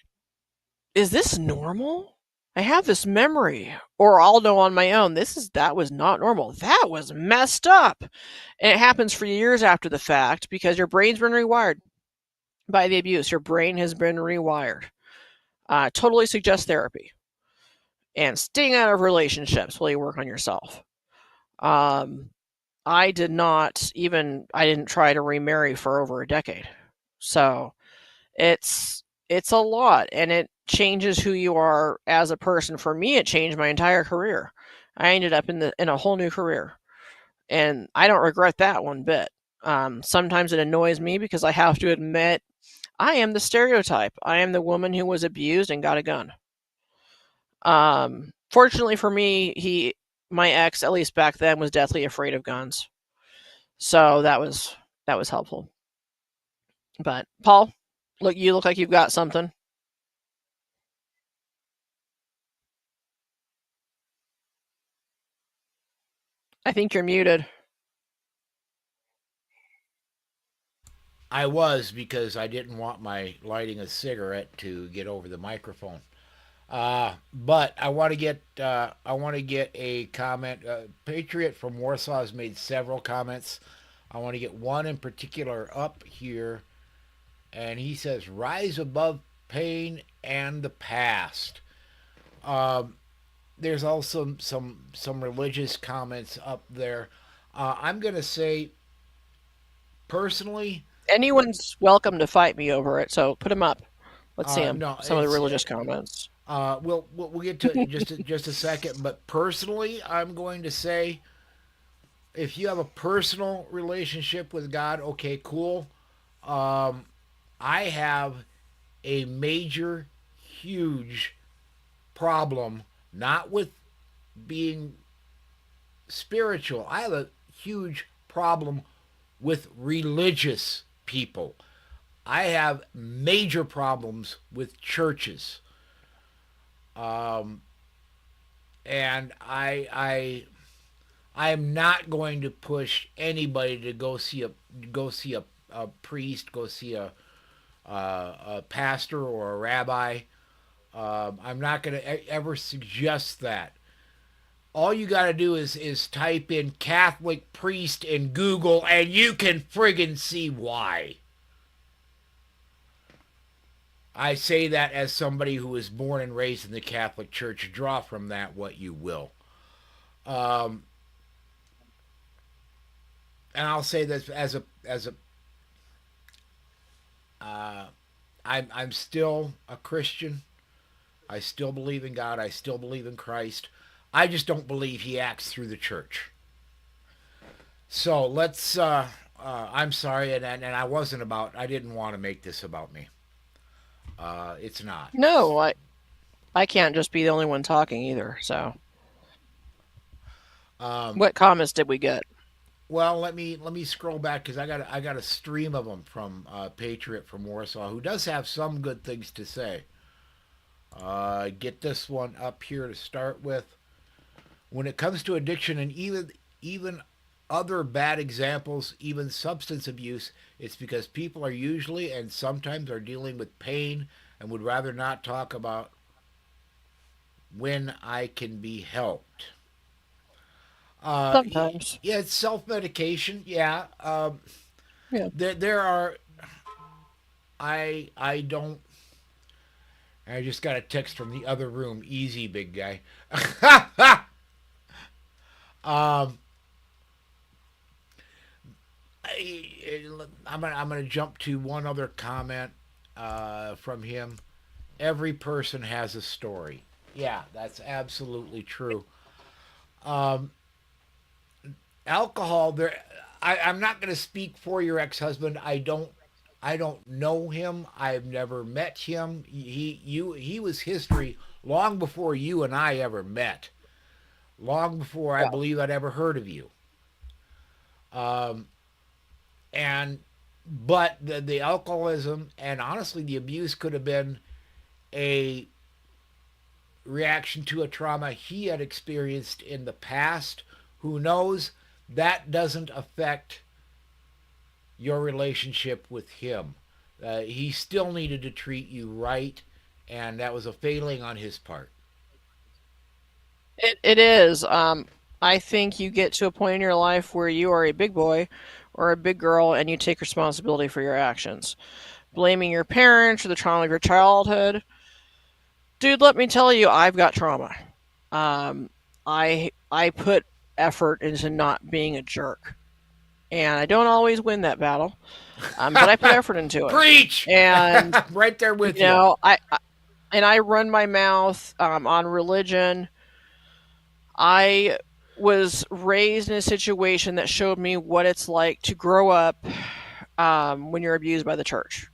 [SPEAKER 2] "Is this normal? I have this memory," or I'll know on my own, that was not normal. That was messed up, and it happens for years after the fact because your brain's been rewired by the abuse. Your brain has been rewired. Totally suggest therapy and staying out of relationships while you work on yourself. Um, I didn't try to remarry for over a decade. So it's a lot, and it changes who you are as a person. For me, it changed my entire career. I ended up in a whole new career, and I don't regret that one bit. Sometimes it annoys me because I have to admit I am the stereotype. I am the woman who was abused and got a gun. Fortunately for me, my ex, at least back then, was deathly afraid of guns, so that was helpful. But Paul, you look like you've got something. I think you're muted.
[SPEAKER 1] I was, because I didn't want my lighting a cigarette to get over the microphone. But I want to get a comment. Patriot from Warsaw has made several comments. I want to get one in particular up here, and he says, "Rise above pain and the past." Um, there's also some religious comments up there. I'm gonna say personally,
[SPEAKER 2] Anyone's welcome to fight me over it, so put them up. Let's see them.
[SPEAKER 1] no,
[SPEAKER 2] Some of the
[SPEAKER 1] it's
[SPEAKER 2] religious comments.
[SPEAKER 1] we'll get to it in just a second. But personally, I'm going to say, if you have a personal relationship with God, okay, cool. Um, I have a major, huge problem, not with being spiritual. I have a huge problem with religious people. I have major problems with churches. Um, and I am not going to push anybody to go see a priest, go see a pastor or a rabbi. I'm not going to ever suggest that. All you got to do is type in Catholic priest in Google, and you can friggin' see why. I say that as somebody who was born and raised in the Catholic Church. Draw from that what you will. Um, and I'll say this as a uh, I'm still a Christian. I still believe in God. I still believe in Christ. I just don't believe He acts through the church. So let's. I'm sorry, and I wasn't about. I didn't want to make this about me. It's not.
[SPEAKER 2] No, I can't just be the only one talking either. So,
[SPEAKER 1] Um,
[SPEAKER 2] what comments did we get?
[SPEAKER 1] well, let me scroll back because I got a stream of them from Patriot from Warsaw who does have some good things to say. Get this one up here to start with. When it comes to addiction and even other bad examples, even substance abuse, it's because people are usually and sometimes are dealing with pain and would rather not talk about when I can be helped. Uh,
[SPEAKER 2] Sometimes.
[SPEAKER 1] yeah, it's self medication. Yeah,
[SPEAKER 2] Yeah.
[SPEAKER 1] there are. I don't. I just got a text from the other room. Easy, big guy. um, I'm gonna jump to one other comment from him. Every person has a story. Yeah, that's absolutely true. Um, alcohol. I'm not going to speak for your ex-husband. I don't know him. I've never met him. He was history long before you and I ever met. Long before I
[SPEAKER 2] Yeah.
[SPEAKER 1] believe I'd ever heard of you. Um, and but the alcoholism and honestly the abuse could have been a reaction to a trauma he had experienced in the past. Who knows? That doesn't affect your relationship with him. He still needed to treat you right, and that was a failing on his part.
[SPEAKER 2] It is. I think you get to a point in your life where you are a big boy or a big girl and you take responsibility for your actions. Blaming your parents or the trauma of your childhood. Dude, let me tell you, I've got trauma. Um, I put effort into not being a jerk, and I don't always win that battle. But I put effort into it,
[SPEAKER 1] Preach!
[SPEAKER 2] and
[SPEAKER 1] Right there
[SPEAKER 2] you
[SPEAKER 1] with you.
[SPEAKER 2] know, I run my mouth on religion. I was raised in a situation that showed me what it's like to grow up when you're abused by the church.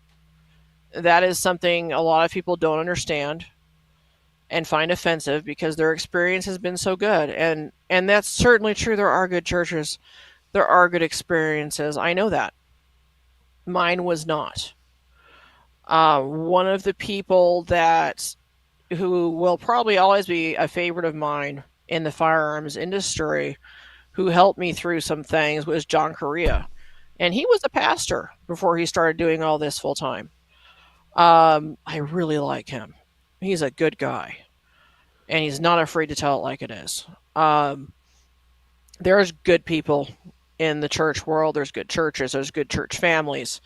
[SPEAKER 2] That is something a lot of people don't understand and find offensive because their experience has been so good. And that's certainly true. There are good churches. There are good experiences. I know that. Mine was not. One of the people that who will probably always be a favorite of mine in the firearms industry who helped me through some things was John Correa. And he was a pastor before he started doing all this full time. I really like him. He's a good guy, and he's not afraid to tell it like it is. Um, there's good people in the church world. There's good churches. There's good church families,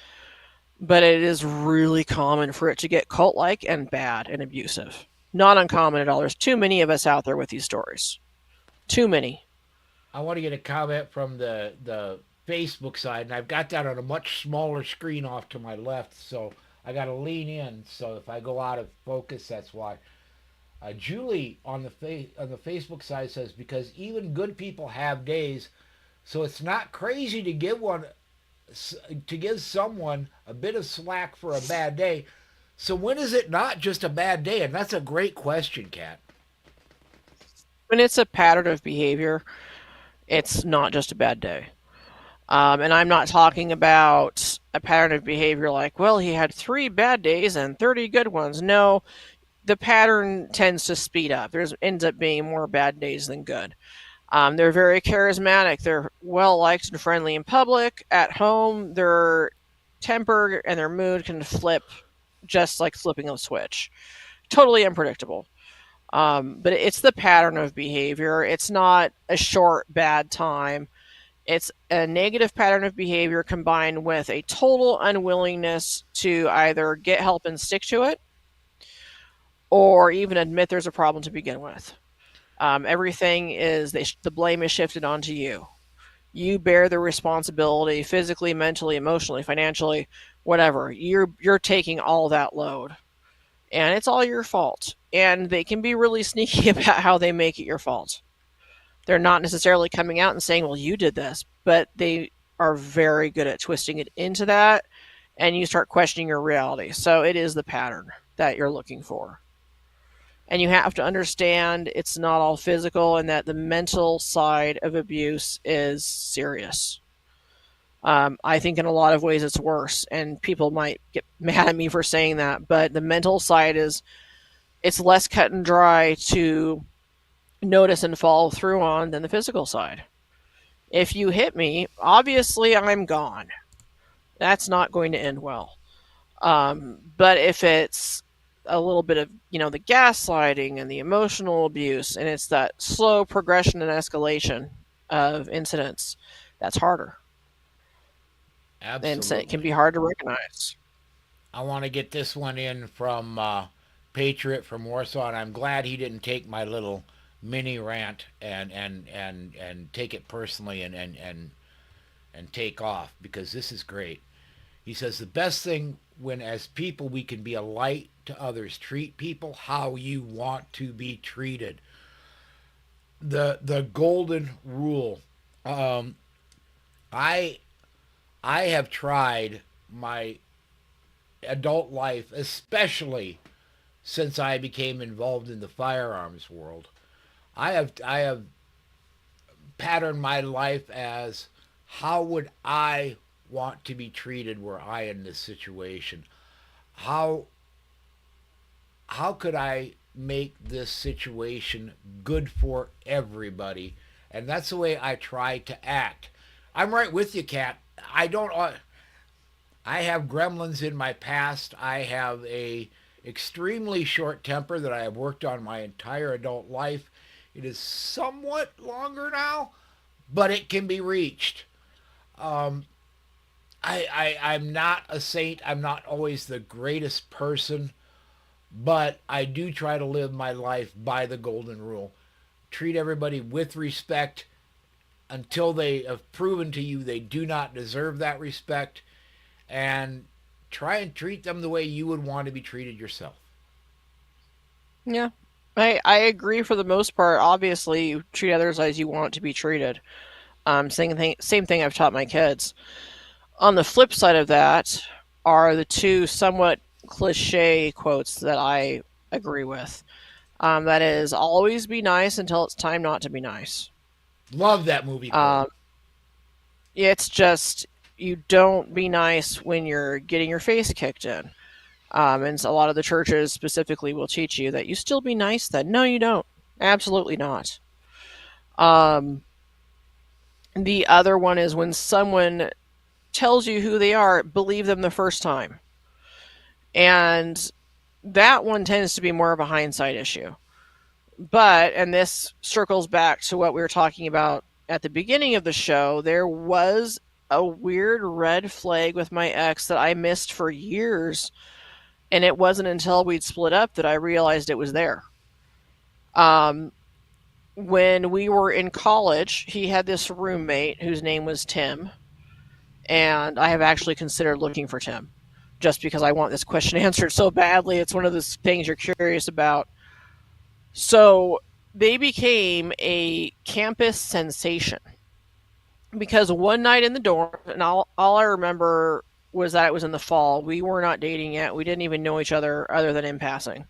[SPEAKER 2] but it is really common for it to get cult-like and bad and abusive. Not uncommon at all. There's too many of us out there with these stories. Too many.
[SPEAKER 1] I want to get a comment from the Facebook side, and I've got that on a much smaller screen off to my left, so I got to lean in. So if I go out of focus, that's why. Julie on the Facebook side says because even good people have days, so it's not crazy to give one to give someone a bit of slack for a bad day. So when is it not just a bad day? And that's a great question, Kat.
[SPEAKER 2] When it's a pattern of behavior, it's not just a bad day. And I'm not talking about a pattern of behavior like, well, he had 3 bad days and 30 good ones. No, the pattern tends to speed up. There ends up being more bad days than good. They're very charismatic. They're well liked and friendly in public. At home, their temper and their mood can flip just like flipping a switch. Totally unpredictable. But it's the pattern of behavior. It's not a short bad time. It's a negative pattern of behavior combined with a total unwillingness to either get help and stick to it or even admit there's a problem to begin with. Everything is the blame is shifted onto you. You bear the responsibility physically, mentally, emotionally, financially, whatever. You're taking all that load, and it's all your fault. And they can be really sneaky about how they make it your fault. They're not necessarily coming out and saying, "Well, you did this," but they are very good at twisting it into that, and you start questioning your reality. So it is the pattern that you're looking for. And you have to understand it's not all physical and that the mental side of abuse is serious. I think in a lot of ways it's worse, and people might get mad at me for saying that, but the mental side is it's less cut and dry to notice and follow through on than the physical side. If you hit me, obviously I'm gone. That's not going to end well. But if it's a little bit of the gaslighting and the emotional abuse, and it's that slow progression and escalation of incidents, that's harder. And so it can
[SPEAKER 1] Absolutely.
[SPEAKER 2] be hard to recognize.
[SPEAKER 1] I want to get this one in from Patriot from Warsaw, and I'm glad he didn't take my little mini rant and take it personally and take off, because this is great. He says the best thing when as people we can be a light to others, treat people how you want to be treated. The golden rule. Um, I I have tried my adult life, especially since I became involved in the firearms world. I have patterned my life as how would I want to be treated were I in this situation? How how could I make this situation good for everybody? And that's the way I try to act. I'm right with you, Kat. I don't. I have gremlins in my past. I have a extremely short temper that I have worked on my entire adult life. It is somewhat longer now, but it can be reached. Um, I'm not a saint. I'm not always the greatest person, but I do try to live my life by the golden rule. Treat everybody with respect until they have proven to you they do not deserve that respect, and try and treat them the way you would want to be treated yourself.
[SPEAKER 2] Yeah. I agree for the most part. Obviously, you treat others as you want to be treated. Same thing I've taught my kids. On the flip side of that are the two somewhat cliche quotes that I agree with. That is, always be nice until it's time not to be nice.
[SPEAKER 1] Love that movie quote.
[SPEAKER 2] Um, it's just you don't be nice when you're getting your face kicked in. And a lot of the churches specifically will teach you that you still be nice then. No, you don't. Absolutely not. Um, the other one is when someone tells you who they are, believe them the first time. And that one tends to be more of a hindsight issue. But, and this circles back to what we were talking about at the beginning of the show, there was a weird red flag with my ex that I missed for years. And it wasn't until we'd split up that I realized it was there. Um, when we were in college, he had this roommate whose name was Tim. And I have actually considered looking for Tim just because I want this question answered so badly. It's one of those things you're curious about. So they became a campus sensation. because one night in the dorm, and all I remember was that it was in the fall. We were not dating yet. We didn't even know each other than in passing.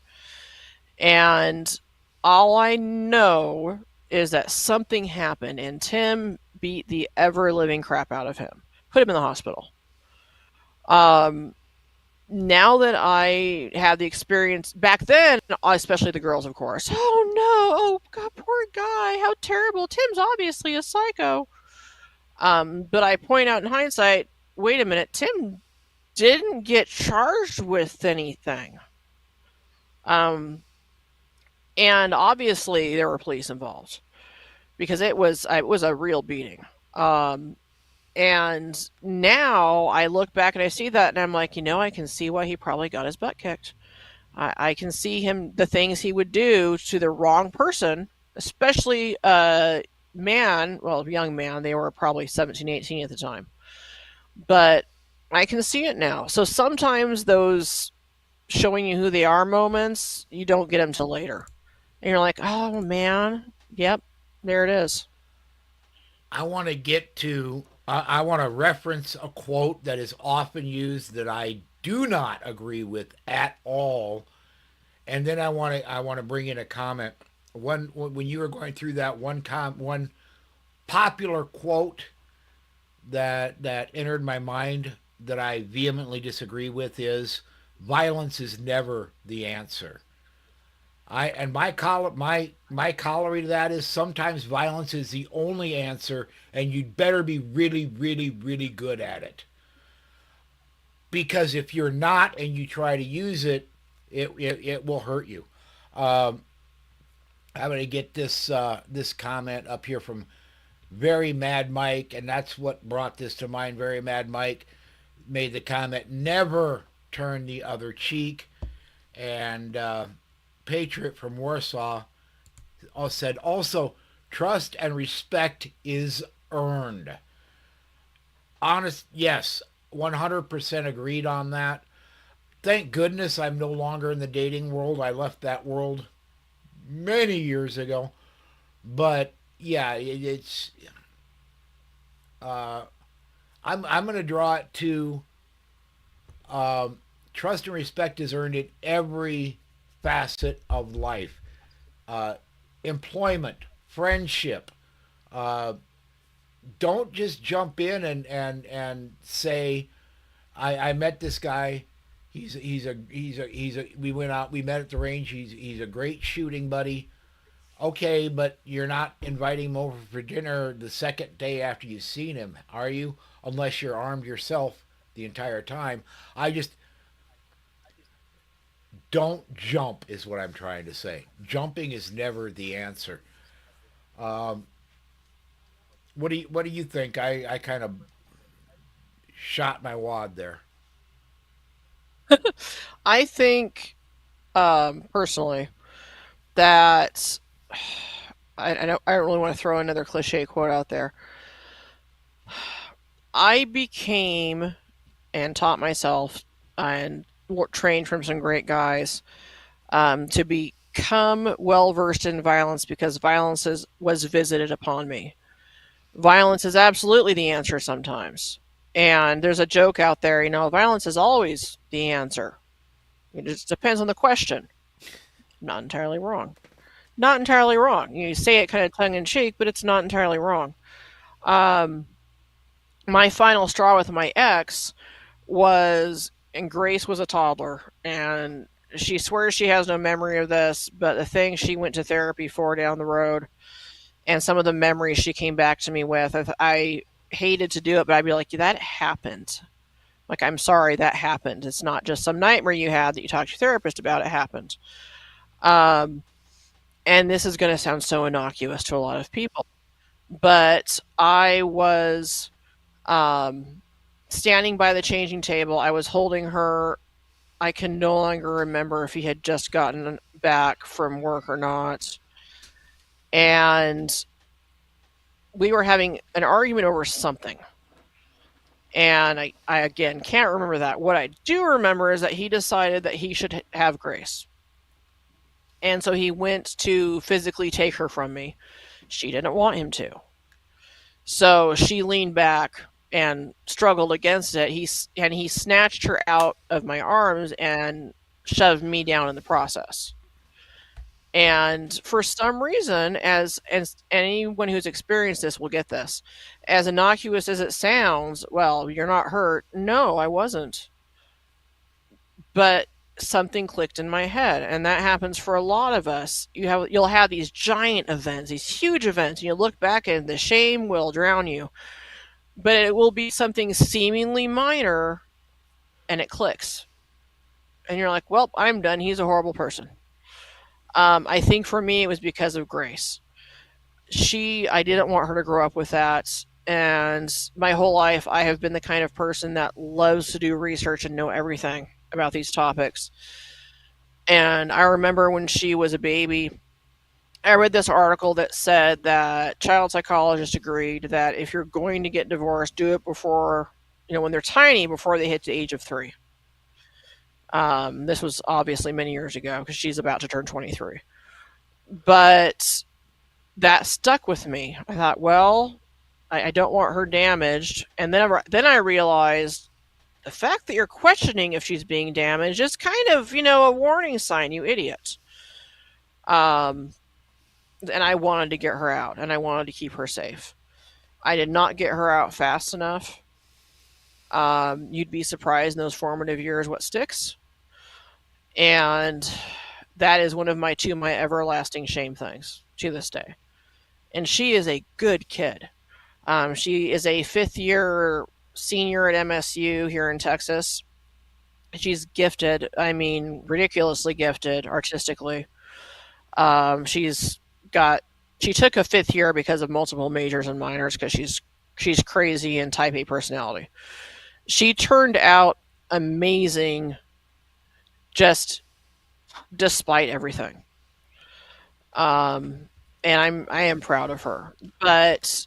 [SPEAKER 2] And all I know is that something happened, and Tim beat the ever living crap out of him, put him in the hospital. Um, Now that I have the experience back then, especially the girls, of course. Oh no! Oh God, poor guy! How terrible! Tim's obviously a psycho. But I point out in hindsight, wait a minute, Tim didn't get charged with anything. Um, and obviously there were police involved because it was a real beating. Um, and now I look back and I see that, and I'm like, I can see why he probably got his butt kicked. I can see him the things he would do to the wrong person, especially a man, well, young man. They were probably 17, 18 at the time, but I can see it now. So sometimes those showing you who they are moments, you don't get them till later. And you're like, oh man, yep, there it is.
[SPEAKER 1] I want to get to. I want to reference a quote that is often used that I do not agree with at all, and then I want to bring in a comment. When you were going through that one popular quote that entered my mind that I vehemently disagree with is violence is never the answer. My corollary to that is sometimes violence is the only answer, and you'd better be really, really, really good at it. Because if you're not and you try to use it, it will hurt you. Um, I'm going to get this comment up here from Very Mad Mike, and that's what brought this to mind. Very Mad Mike made the comment, "Never turn the other cheek," and Patriot from Warsaw said, "Also, trust and respect is earned." Honest, yes, 100% agreed on that. Thank goodness I'm no longer in the dating world. I left that world many years ago. But yeah, it's uh, I'm going to draw it to trust and respect is earned in every facet of life. Uh, Employment, friendship. Uh, don't just jump in and say, I met this guy. We went out, we met at the range. He's a great shooting buddy. Okay, but you're not inviting him over for dinner the second day after you've seen him, are you? Unless you're armed yourself the entire time. I just don't jump is what I'm trying to say. Jumping is never the answer. Um, what do you think? I kind of shot my wad there.
[SPEAKER 2] I think, personally, that I don't really want to throw another cliche quote out there. I became and taught myself and trained from some great guys to become well versed in violence because was visited upon me. Violence is absolutely the answer sometimes. And there's a joke out there, violence is always the answer. It just depends on the question. Not entirely wrong. Not entirely wrong. You say it kind of tongue in cheek, but it's not entirely wrong. Um, my final straw with my ex was, and Grace was a toddler, and she swears she has no memory of this, but the thing she went to therapy for down the road, and some of the memories she came back to me with, I hated to do it, but I'd be like, that happened. Like, I'm sorry that happened. It's not just some nightmare you had that you talked to your therapist about. It happened. Um, and this is going to sound so innocuous to a lot of people, but I was um, standing by the changing table. I was holding her. I can no longer remember if he had just gotten back from work or not. And we were having an argument over something. And I again can't remember that. What I do remember is that he decided that he should have Grace. And so he went to physically take her from me. She didn't want him to. So she leaned back and struggled against it. He snatched her out of my arms and shoved me down in the process. And for some reason, as anyone who's experienced this will get this, as innocuous as it sounds, well, you're not hurt. No, I wasn't. But something clicked in my head, and that happens for a lot of us. You'll have these giant events, these huge events, and you look back and the shame will drown you. But it will be something seemingly minor and it clicks. And you're like, well, I'm done. He's a horrible person. I think for me, it was because of Grace. I didn't want her to grow up with that. And my whole life, I have been the kind of person that loves to do research and know everything about these topics. And I remember when she was a baby, I read this article that said that child psychologists agreed that if you're going to get divorced, do it before, when they're tiny, before they hit the age of 3. This was obviously many years ago because she's about to turn 23. But that stuck with me. I thought, well, I don't want her damaged. And then I realized the fact that you're questioning if she's being damaged is kind of, a warning sign, you idiot. And I wanted to get her out, and I wanted to keep her safe. I did not get her out fast enough. You'd be surprised in those formative years what sticks. And that is one of my everlasting shame things to this day. And she is a good kid. She is a 5th-year senior at MSU here in Texas. She's gifted. I mean, ridiculously gifted artistically. She took a 5th year because of multiple majors and minors because she's crazy and type A personality. She turned out amazing just despite everything. And I am proud of her. But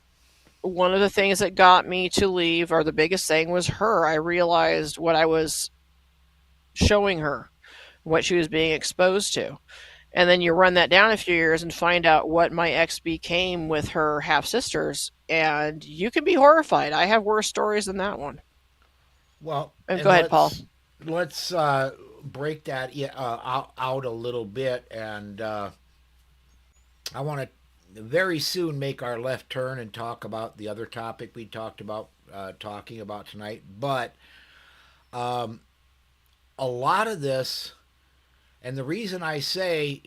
[SPEAKER 2] one of the things that got me to leave, or the biggest thing, was her. I realized what I was showing her, what she was being exposed to. And then you run that down a few years and find out what my ex became with her half sisters, and you can be horrified. I have worse stories than that one.
[SPEAKER 1] Well,
[SPEAKER 2] And
[SPEAKER 1] and
[SPEAKER 2] go ahead, Paul.
[SPEAKER 1] let's break that out a little bit, and I want to very soon make our left turn and talk about the other topic we talked about talking about tonight. But a lot of this, and the reason I say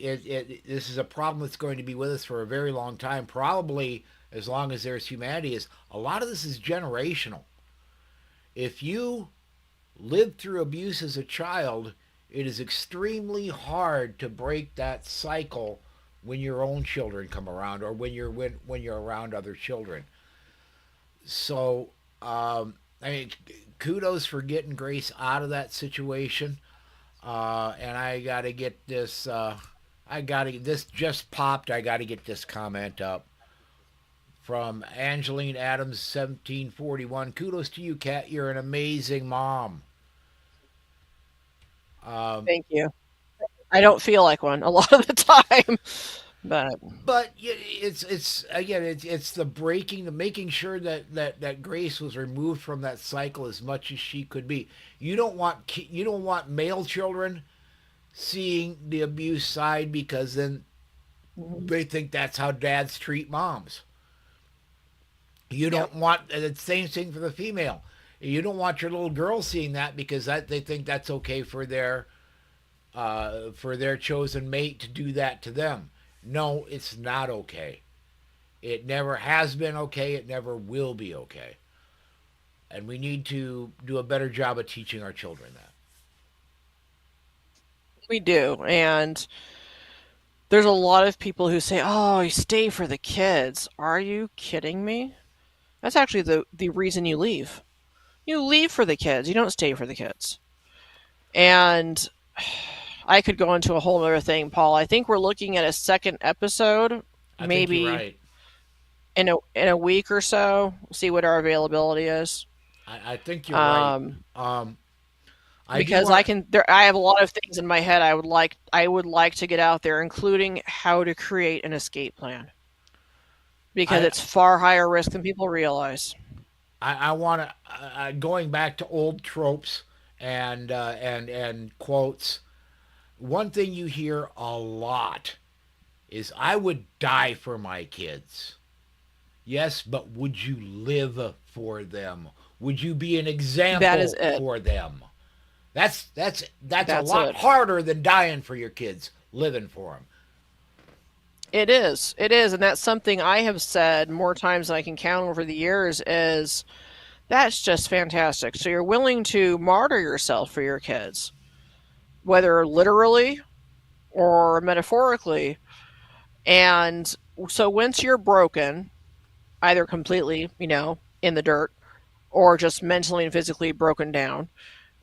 [SPEAKER 1] this is a problem that's going to be with us for a very long time, probably as long as there's humanity, is a lot of this is generational. If you lived through abuse as a child, it is extremely hard to break that cycle when your own children come around, or when you're around other children. So, I mean, kudos for getting Grace out of that situation. And I got to get this. This just popped. I got to get this comment up from Angeline Adams, 1741. Kudos to you, Kat. You're an amazing mom. Um,
[SPEAKER 2] Thank you. I don't feel like one a lot of the time, but
[SPEAKER 1] but it's again, it's the breaking, the making sure that Grace was removed from that cycle as much as she could be. You don't want male children seeing the abuse side, because then they think that's how dads treat moms. You
[SPEAKER 2] yeah,
[SPEAKER 1] don't want the same thing for the female. You don't want your little girl seeing that, because they think that's okay for their chosen mate to do that to them. No, it's not okay. It never has been okay. It never will be okay. And we need to do a better job of teaching our children that.
[SPEAKER 2] we do. And there's a lot of people who say, "Oh, you stay for the kids." Are you kidding me? That's actually the reason you leave. You leave for the kids. You don't stay for the kids. And I could go into a whole other thing, Paul. I think we're looking at a second episode,
[SPEAKER 1] I think you're
[SPEAKER 2] maybe
[SPEAKER 1] right.
[SPEAKER 2] in a week or so. See what our availability is.
[SPEAKER 1] I think you're right.
[SPEAKER 2] Um,
[SPEAKER 1] Um, I do
[SPEAKER 2] because
[SPEAKER 1] want
[SPEAKER 2] I have a lot of things in my head I would like to get out there, including how to create an escape plan. because
[SPEAKER 1] I
[SPEAKER 2] it's far higher risk than people realize.
[SPEAKER 1] I want to going back to old tropes and quotes. One thing you hear a lot is I would die for my kids. Yes, but would you live for them? Would you be an
[SPEAKER 2] That is
[SPEAKER 1] example
[SPEAKER 2] it.
[SPEAKER 1] for them? That's a
[SPEAKER 2] That's
[SPEAKER 1] lot
[SPEAKER 2] it.
[SPEAKER 1] harder than dying for your kids, living for them.
[SPEAKER 2] It is. It is. And that's something I have said more times than I can count over the years is that's just fantastic. So you're willing to martyr yourself for your kids, whether literally or metaphorically. And so once you're broken, either completely, in the dirt or just mentally and physically broken down,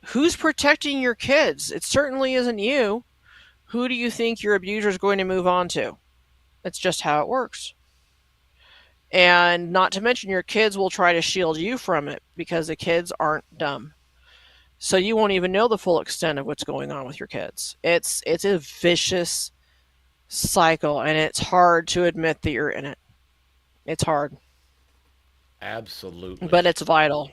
[SPEAKER 2] who's protecting your kids? It certainly isn't you. Who do you think your abuser is going to move on to? It's just how it works. And not to mention, your kids will try to shield you from it because the kids aren't dumb. So you won't even know the full extent of what's going on with your kids. It's a vicious cycle, and it's hard to admit that you're in it. It's hard,
[SPEAKER 1] Absolutely.
[SPEAKER 2] but it's vital.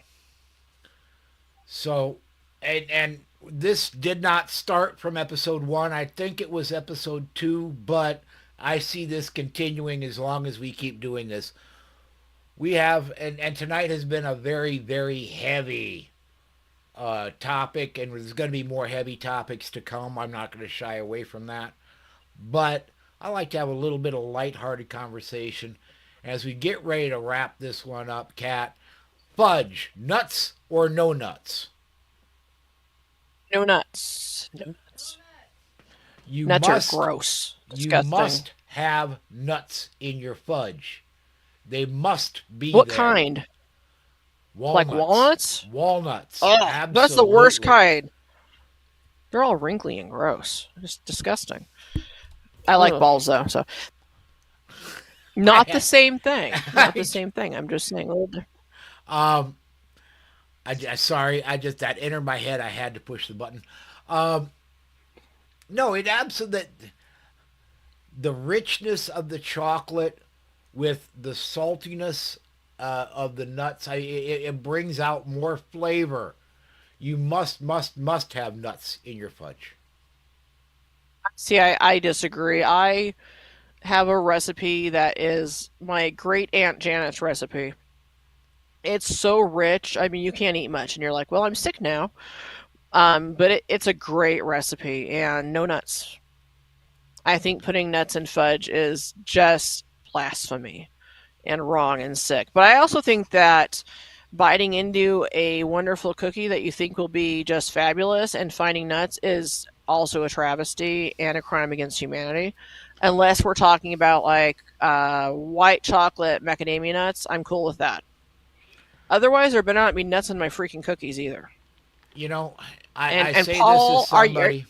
[SPEAKER 1] So, and this did not start from episode 1. I think it was episode 2, but I see this continuing as long as we keep doing this. We have and tonight has been a very very heavy topic, and there's going to be more heavy topics to come. I'm not going to shy away from that, but I like to have a little bit of lighthearted conversation as we get ready to wrap this one up. Kat, fudge, nuts or no nuts?
[SPEAKER 2] No nuts. No nuts.
[SPEAKER 1] You
[SPEAKER 2] Nuts are
[SPEAKER 1] must
[SPEAKER 2] gross.
[SPEAKER 1] you
[SPEAKER 2] Disgusting.
[SPEAKER 1] must have nuts in your fudge. They must be
[SPEAKER 2] What
[SPEAKER 1] there.
[SPEAKER 2] kind? Like
[SPEAKER 1] Walnuts.
[SPEAKER 2] walnuts?
[SPEAKER 1] Walnuts.
[SPEAKER 2] Oh, that's the worst
[SPEAKER 1] Absolutely.
[SPEAKER 2] kind. They're all wrinkly and gross. Just disgusting. I like
[SPEAKER 1] Ugh.
[SPEAKER 2] balls though, so not the same thing. Not the
[SPEAKER 1] I,
[SPEAKER 2] same thing. I'm just saying.
[SPEAKER 1] um, sorry, I just that entered my head. I had to push the button. Um, no, it absolutely the richness of the chocolate with the saltiness of the nuts. It brings out more flavor. You must have nuts in your fudge.
[SPEAKER 2] See, I disagree. I have a recipe that is my great aunt Janet's recipe. It's so rich. I mean, you can't eat much, and you're like, "Well, I'm sick now." But it's a great recipe, and no nuts. I think putting nuts in fudge is just blasphemy and wrong and sick. But I also think that biting into a wonderful cookie that you think will be just fabulous and finding nuts is also a travesty and a crime against humanity. Unless we're talking about like white chocolate macadamia nuts, I'm cool with that. Otherwise, there better not be nuts in my freaking cookies either.
[SPEAKER 1] You know,
[SPEAKER 2] And
[SPEAKER 1] I
[SPEAKER 2] and
[SPEAKER 1] say this as
[SPEAKER 2] Paul, are you
[SPEAKER 1] somebody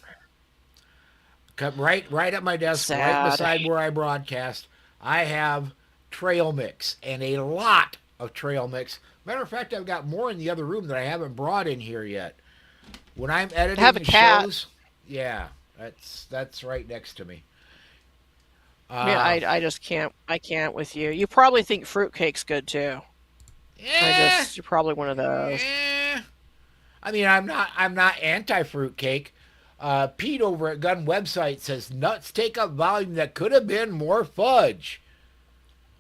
[SPEAKER 1] come right at my desk, right
[SPEAKER 2] sad?
[SPEAKER 1] beside where I broadcast. I have trail mix and a lot of trail mix. Matter of fact, I've got more in the other room that I haven't brought in here yet. When I'm editing
[SPEAKER 2] Have a
[SPEAKER 1] the
[SPEAKER 2] cat.
[SPEAKER 1] shows, yeah, that's right next to me.
[SPEAKER 2] Yeah,
[SPEAKER 1] Uh,
[SPEAKER 2] I just can't. I can't with you. You probably think fruitcake's good too.
[SPEAKER 1] eh,
[SPEAKER 2] You're probably one of those.
[SPEAKER 1] eh. I mean, I'm not anti fruitcake. Pete over at Gun Website says nuts take up volume that could have been more fudge.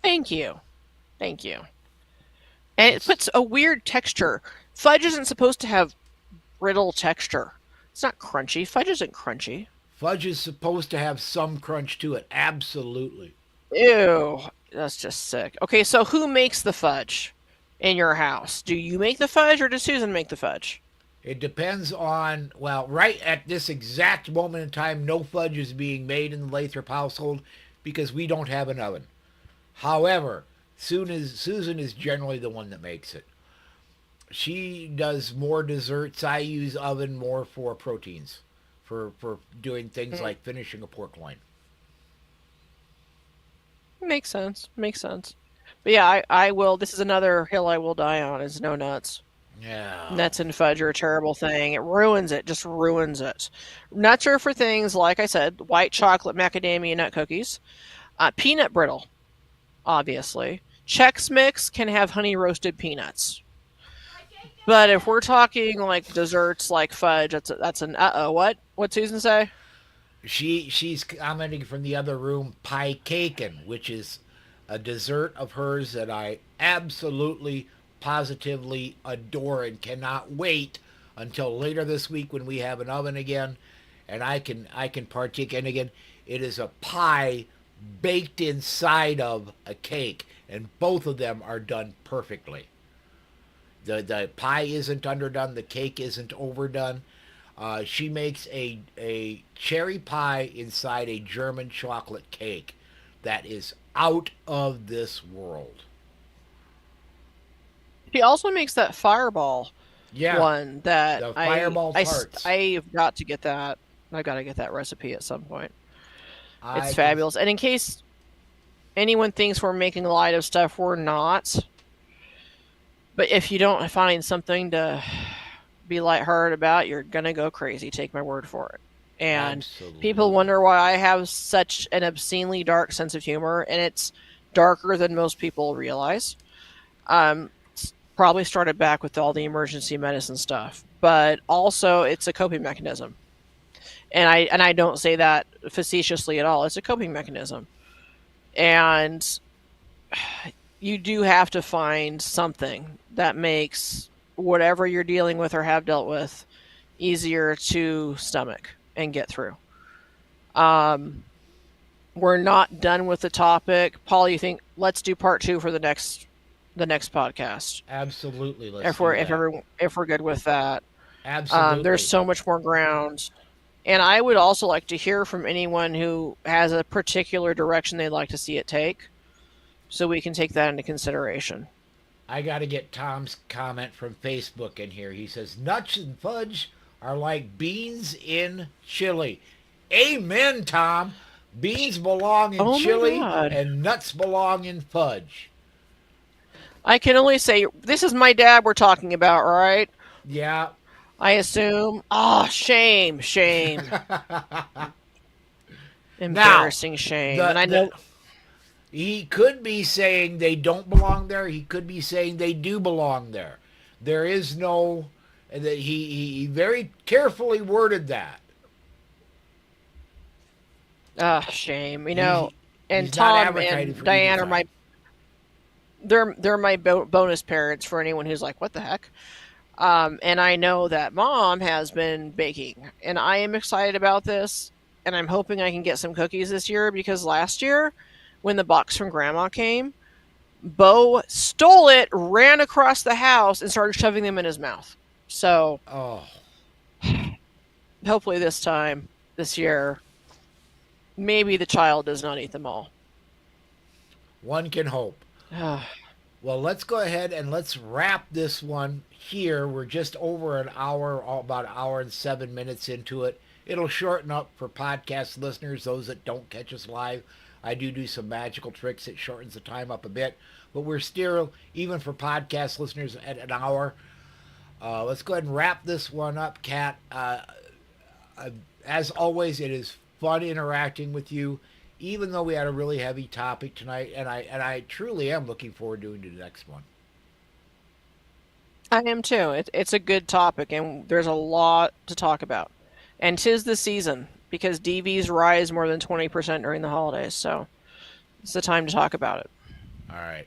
[SPEAKER 2] Thank you. Thank you. And it
[SPEAKER 1] It's
[SPEAKER 2] puts a weird texture. Fudge isn't supposed to have brittle texture. It's not crunchy. Fudge isn't crunchy.
[SPEAKER 1] Fudge is supposed to have some crunch to it. Absolutely.
[SPEAKER 2] Ew. That's just sick. Okay, so who makes the fudge in your house? Do you make the fudge or does Susan make the fudge?
[SPEAKER 1] It depends on, well, right at this exact moment in time, no fudge is being made in the Lathrop household because we don't have an oven. However, Susan is generally the one that makes it. She does more desserts. I use oven more for proteins, for doing things
[SPEAKER 2] Mm,
[SPEAKER 1] like finishing a pork loin.
[SPEAKER 2] makes sense. Makes sense. But yeah, I will. This is another hill I will die on is no nuts.
[SPEAKER 1] Yeah.
[SPEAKER 2] Nuts and fudge are a terrible thing. It ruins it, just ruins it. Nuts are for things, like I said, white chocolate macadamia nut cookies, peanut brittle. obviously. Chex Mix can have honey roasted peanuts. But if we're talking like desserts like fudge, that's an what? What'd Susan say?
[SPEAKER 1] She's commenting from the other room, pie caken, which is a dessert of hers that I absolutely positively adore and cannot wait until later this week when we have an oven again and I can partake. And again, it is a pie baked inside of a cake, and both of them are done perfectly. The pie isn't underdone, the cake isn't overdone. She makes a cherry pie inside a German chocolate cake that is out of this world.
[SPEAKER 2] She also makes that fireball
[SPEAKER 1] Yeah,
[SPEAKER 2] one that
[SPEAKER 1] the fireball tarts.
[SPEAKER 2] I've got to get that. I've got to get that recipe at some point. It's
[SPEAKER 1] I can.
[SPEAKER 2] fabulous. And in case anyone thinks we're making light of stuff, we're not. But if you don't find something to be lighthearted about, you're gonna go crazy. Take my word for it. And people
[SPEAKER 1] Absolutely.
[SPEAKER 2] wonder why I have such an obscenely dark sense of humor, and it's darker than most people realize. Probably started back with all the emergency medicine stuff, but also it's a coping mechanism. And I don't say that facetiously at all. It's a coping mechanism, and you do have to find something that makes whatever you're dealing with or have dealt with easier to stomach and get through. Um, we're not done with the topic, Paul. You think let's do part two for the next podcast
[SPEAKER 1] Absolutely. Let's
[SPEAKER 2] if
[SPEAKER 1] do
[SPEAKER 2] we're if
[SPEAKER 1] that.
[SPEAKER 2] every if we're good with that. There's
[SPEAKER 1] Absolutely.
[SPEAKER 2] so much more ground, and I would also like to hear from anyone who has a particular direction they'd like to see it take, so we can take that into consideration.
[SPEAKER 1] I got to get Tom's comment from Facebook in here. He says, nuts and fudge are like beans in chili. Amen, Tom. Beans belong in
[SPEAKER 2] Oh my
[SPEAKER 1] chili
[SPEAKER 2] god.
[SPEAKER 1] and nuts belong in fudge.
[SPEAKER 2] I can only say this is my dad we're talking about, right?
[SPEAKER 1] Yeah.
[SPEAKER 2] I assume. Ah, oh, shame, shame,
[SPEAKER 1] Now,
[SPEAKER 2] embarrassing shame.
[SPEAKER 1] the
[SPEAKER 2] And I
[SPEAKER 1] the
[SPEAKER 2] know.
[SPEAKER 1] he could be saying they don't belong there. He could be saying they do belong there. There is no that he very carefully worded that.
[SPEAKER 2] Ah, shame.
[SPEAKER 1] He
[SPEAKER 2] And
[SPEAKER 1] he's not
[SPEAKER 2] Tom
[SPEAKER 1] advocating
[SPEAKER 2] and
[SPEAKER 1] for either
[SPEAKER 2] Diane are my
[SPEAKER 1] side.
[SPEAKER 2] they're my bonus parents for anyone who's like, what the heck? And I know that Mom has been baking, and I am excited about this. And I'm hoping I can get some cookies this year because last year, when the box from Grandma came, Bo stole it, ran across the house, and started shoving them in his mouth. So
[SPEAKER 1] Oh,
[SPEAKER 2] hopefully this year, maybe the child does not eat them all.
[SPEAKER 1] one can hope. Well, let's go ahead and let's wrap this one here. We're just over an hour, about an hour and 7 minutes into it. It'll shorten up for podcast listeners, those that don't catch us live. I do some magical tricks that shortens the time up a bit, but we're still, even for podcast listeners, at an hour. Let's go ahead and wrap this one up, Kat. As always, it is fun interacting with you, even though we had a really heavy topic tonight, and I truly am looking forward to doing the next one.
[SPEAKER 2] I am too. It's a good topic, and there's a lot to talk about. And 'tis the season because DVs rise more than 20% during the holidays, so it's the time to talk about it.
[SPEAKER 1] All right,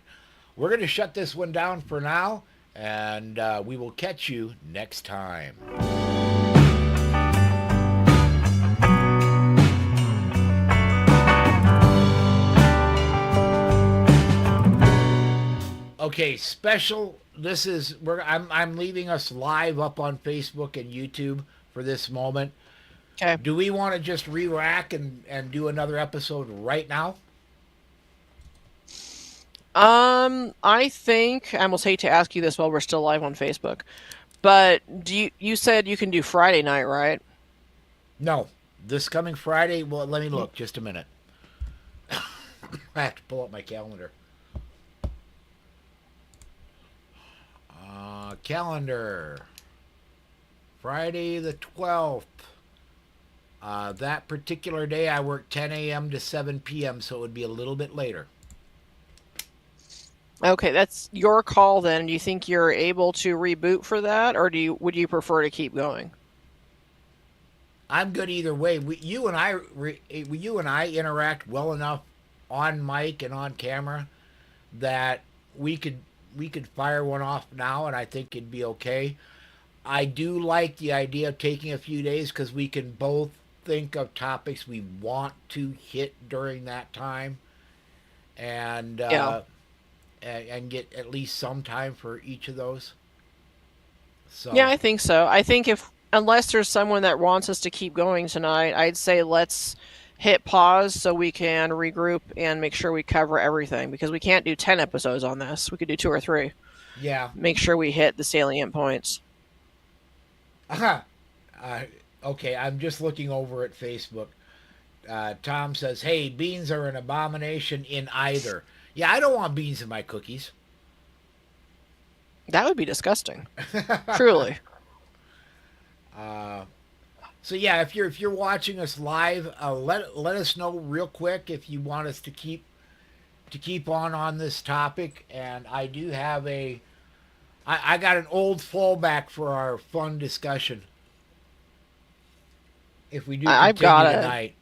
[SPEAKER 1] we're going to shut this one down for now, and we will catch you next time. Okay, special. This is we're I'm leaving us live up on Facebook and YouTube for this moment.
[SPEAKER 2] Okay.
[SPEAKER 1] Do we want to just re-rack and do another episode right now?
[SPEAKER 2] I think I almost hate to ask you this while we're still live on Facebook, but you said you can do Friday night, right?
[SPEAKER 1] No, this coming Friday. Well, let me look just a minute. I have to pull up my calendar. Calendar. Friday the 12th. That particular day, I work 10 a.m. to 7 p.m., so it would be a little bit later.
[SPEAKER 2] Okay, that's your call then. Do you think you're able to reboot for that, or would you prefer to keep going?
[SPEAKER 1] I'm good either way. You and I interact well enough on mic and on camera that we could we could fire one off now, and I think it'd be okay. I do like the idea of taking a few days because we can both think of topics we want to hit during that time, and
[SPEAKER 2] Yeah.
[SPEAKER 1] and get at least some time for each of those.
[SPEAKER 2] Yeah,
[SPEAKER 1] So
[SPEAKER 2] I think so. I think if unless there's someone that wants us to keep going tonight, I'd say let's hit pause so we can regroup and make sure we cover everything because we can't do 10 episodes on this. We could do 2 or 3.
[SPEAKER 1] yeah,
[SPEAKER 2] Make sure we hit the salient points.
[SPEAKER 1] uh, okay. I'm just looking over at Facebook. Tom says, "Hey, beans are an abomination in either." Yeah, I don't want beans in my cookies.
[SPEAKER 2] That would be disgusting. Truly.
[SPEAKER 1] uh, so yeah, if you're watching us live, let us know real quick if you want us to keep on this topic. And I do have I got an old fallback for our fun discussion if we do
[SPEAKER 2] I've
[SPEAKER 1] continue
[SPEAKER 2] got a
[SPEAKER 1] tonight.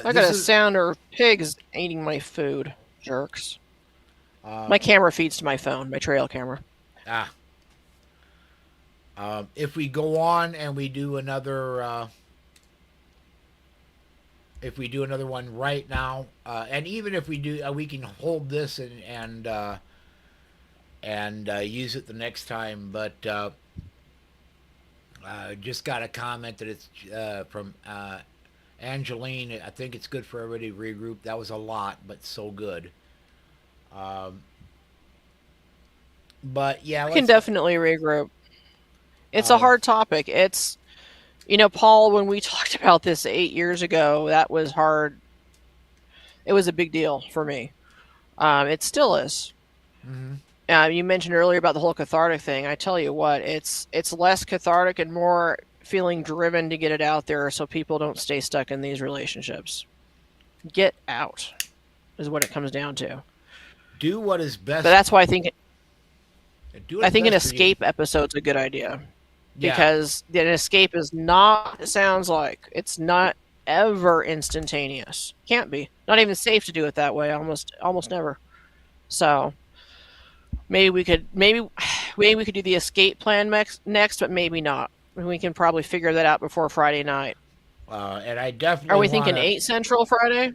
[SPEAKER 2] I got
[SPEAKER 1] This
[SPEAKER 2] a
[SPEAKER 1] is
[SPEAKER 2] sound of pigs eating my food. Jerks.
[SPEAKER 1] uh,
[SPEAKER 2] My camera feeds to my phone, my trail camera.
[SPEAKER 1] ah if we go on and we do another if we do another one right now, and even if we do, we can hold this and use it the next time. But just got a comment that it's from Angeline. I think it's good for everybody to regroup. That was a lot, but so good. Um, but yeah,
[SPEAKER 2] We can
[SPEAKER 1] let's.
[SPEAKER 2] definitely regroup. It's a
[SPEAKER 1] Uh,
[SPEAKER 2] hard topic. It's, Paul, when we talked about this 8 years ago, that was hard. It was a big deal for me. It still is.
[SPEAKER 1] mm-hmm.
[SPEAKER 2] You mentioned earlier about the whole cathartic thing. I tell you what, it's less cathartic and more feeling driven to get it out there so people don't stay stuck in these relationships. Get out is what it comes down to.
[SPEAKER 1] Do what is
[SPEAKER 2] But
[SPEAKER 1] best.
[SPEAKER 2] that's why
[SPEAKER 1] Do what
[SPEAKER 2] I
[SPEAKER 1] is
[SPEAKER 2] think an
[SPEAKER 1] best for you.
[SPEAKER 2] escape episode's a good idea
[SPEAKER 1] Yeah.
[SPEAKER 2] because an escape is not it sounds like it's not ever instantaneous. Can't be. Not even safe to do it that way. Almost never. So maybe we could do the escape plan next, but maybe not. We can probably figure that out before Friday night.
[SPEAKER 1] And I
[SPEAKER 2] Are
[SPEAKER 1] definitely
[SPEAKER 2] we
[SPEAKER 1] want
[SPEAKER 2] thinking
[SPEAKER 1] to.
[SPEAKER 2] 8 Central Friday,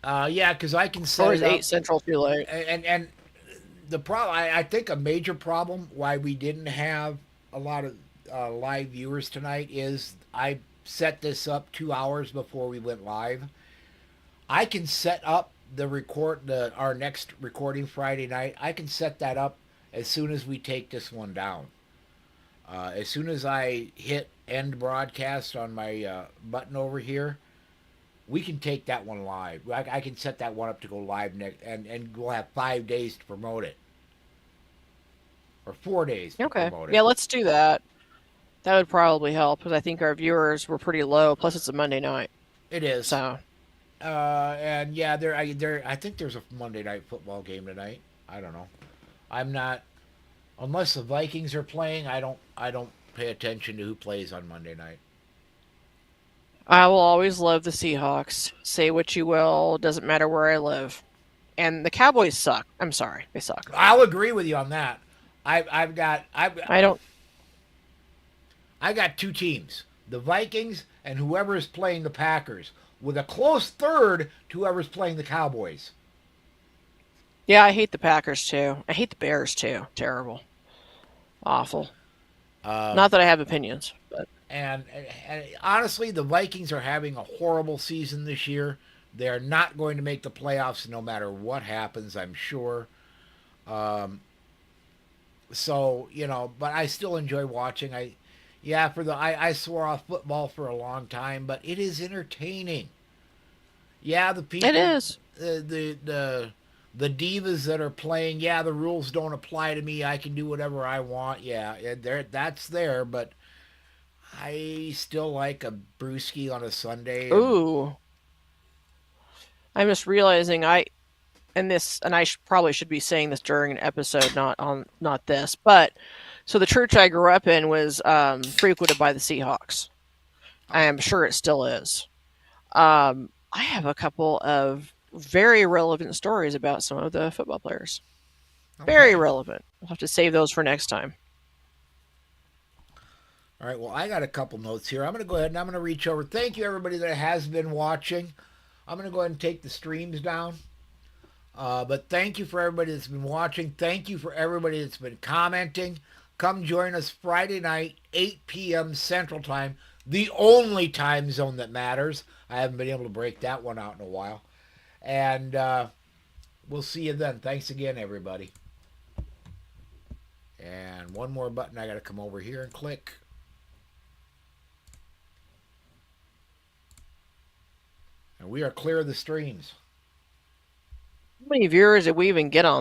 [SPEAKER 1] Yeah, because I can set
[SPEAKER 2] or
[SPEAKER 1] it
[SPEAKER 2] is eight
[SPEAKER 1] up,
[SPEAKER 2] Central too late?
[SPEAKER 1] and the problem. I think a major problem why we didn't have a lot of live viewers tonight is I set this up 2 hours before we went live. I can set up the our next recording Friday night. I can set that up as soon as we take this one down. As soon as I hit end broadcast on my button over here, we can take that one live. I can set that one up to go live next, and we'll have 5 days to promote it, or 4 days to
[SPEAKER 2] Okay.
[SPEAKER 1] promote it.
[SPEAKER 2] Yeah, let's do that. That would probably help because I think our viewers were pretty low. Plus, it's a Monday night,
[SPEAKER 1] It is,
[SPEAKER 2] so
[SPEAKER 1] and yeah, I think there's a Monday night football game tonight. I don't know. I'm not unless the Vikings are playing. I don't pay attention to who plays on Monday night.
[SPEAKER 2] I will always love the Seahawks. Say what you will, doesn't matter where I live. And the Cowboys suck. I'm sorry, they suck.
[SPEAKER 1] I'll agree with you on that.
[SPEAKER 2] I don't.
[SPEAKER 1] I got two teams: the Vikings and whoever is playing the Packers, with a close third to whoever's playing the Cowboys.
[SPEAKER 2] Yeah, I hate the Packers too. I hate the Bears too. Terrible, awful.
[SPEAKER 1] Um,
[SPEAKER 2] Not that I have opinions, but
[SPEAKER 1] and honestly, the Vikings are having a horrible season this year. They are not going to make the playoffs no matter what happens. I'm sure. Um, so but I still enjoy watching. Yeah, I swore off football for a long time, but it is entertaining. Yeah, the
[SPEAKER 2] it
[SPEAKER 1] people,
[SPEAKER 2] is.
[SPEAKER 1] the divas that are playing. Yeah, the rules don't apply to me. I can do whatever I want. Yeah, that's there, but I still like a brewski on a Sunday, and
[SPEAKER 2] Ooh, I'm just realizing and I probably should be saying this during an episode, not this, but so the church I grew up in was frequented by the Seahawks. I am sure it still is. I have a couple of very relevant stories about some of the football players. Very
[SPEAKER 1] Okay.
[SPEAKER 2] relevant. We'll have to save those for next time.
[SPEAKER 1] All right. Well, I got a couple notes here. I'm going to go ahead and I'm going to reach over. Thank you, everybody that has been watching. I'm going to go ahead and take the streams down. But thank you for everybody that's been watching. Thank you for everybody that's been commenting. Come join us Friday night, 8 p.m. Central Time, the only time zone that matters. I haven't been able to break that one out in a while. And we'll see you then. Thanks again, everybody. And one more button I got to come over here and click. And we are clear of the streams.
[SPEAKER 2] How many viewers did we even get on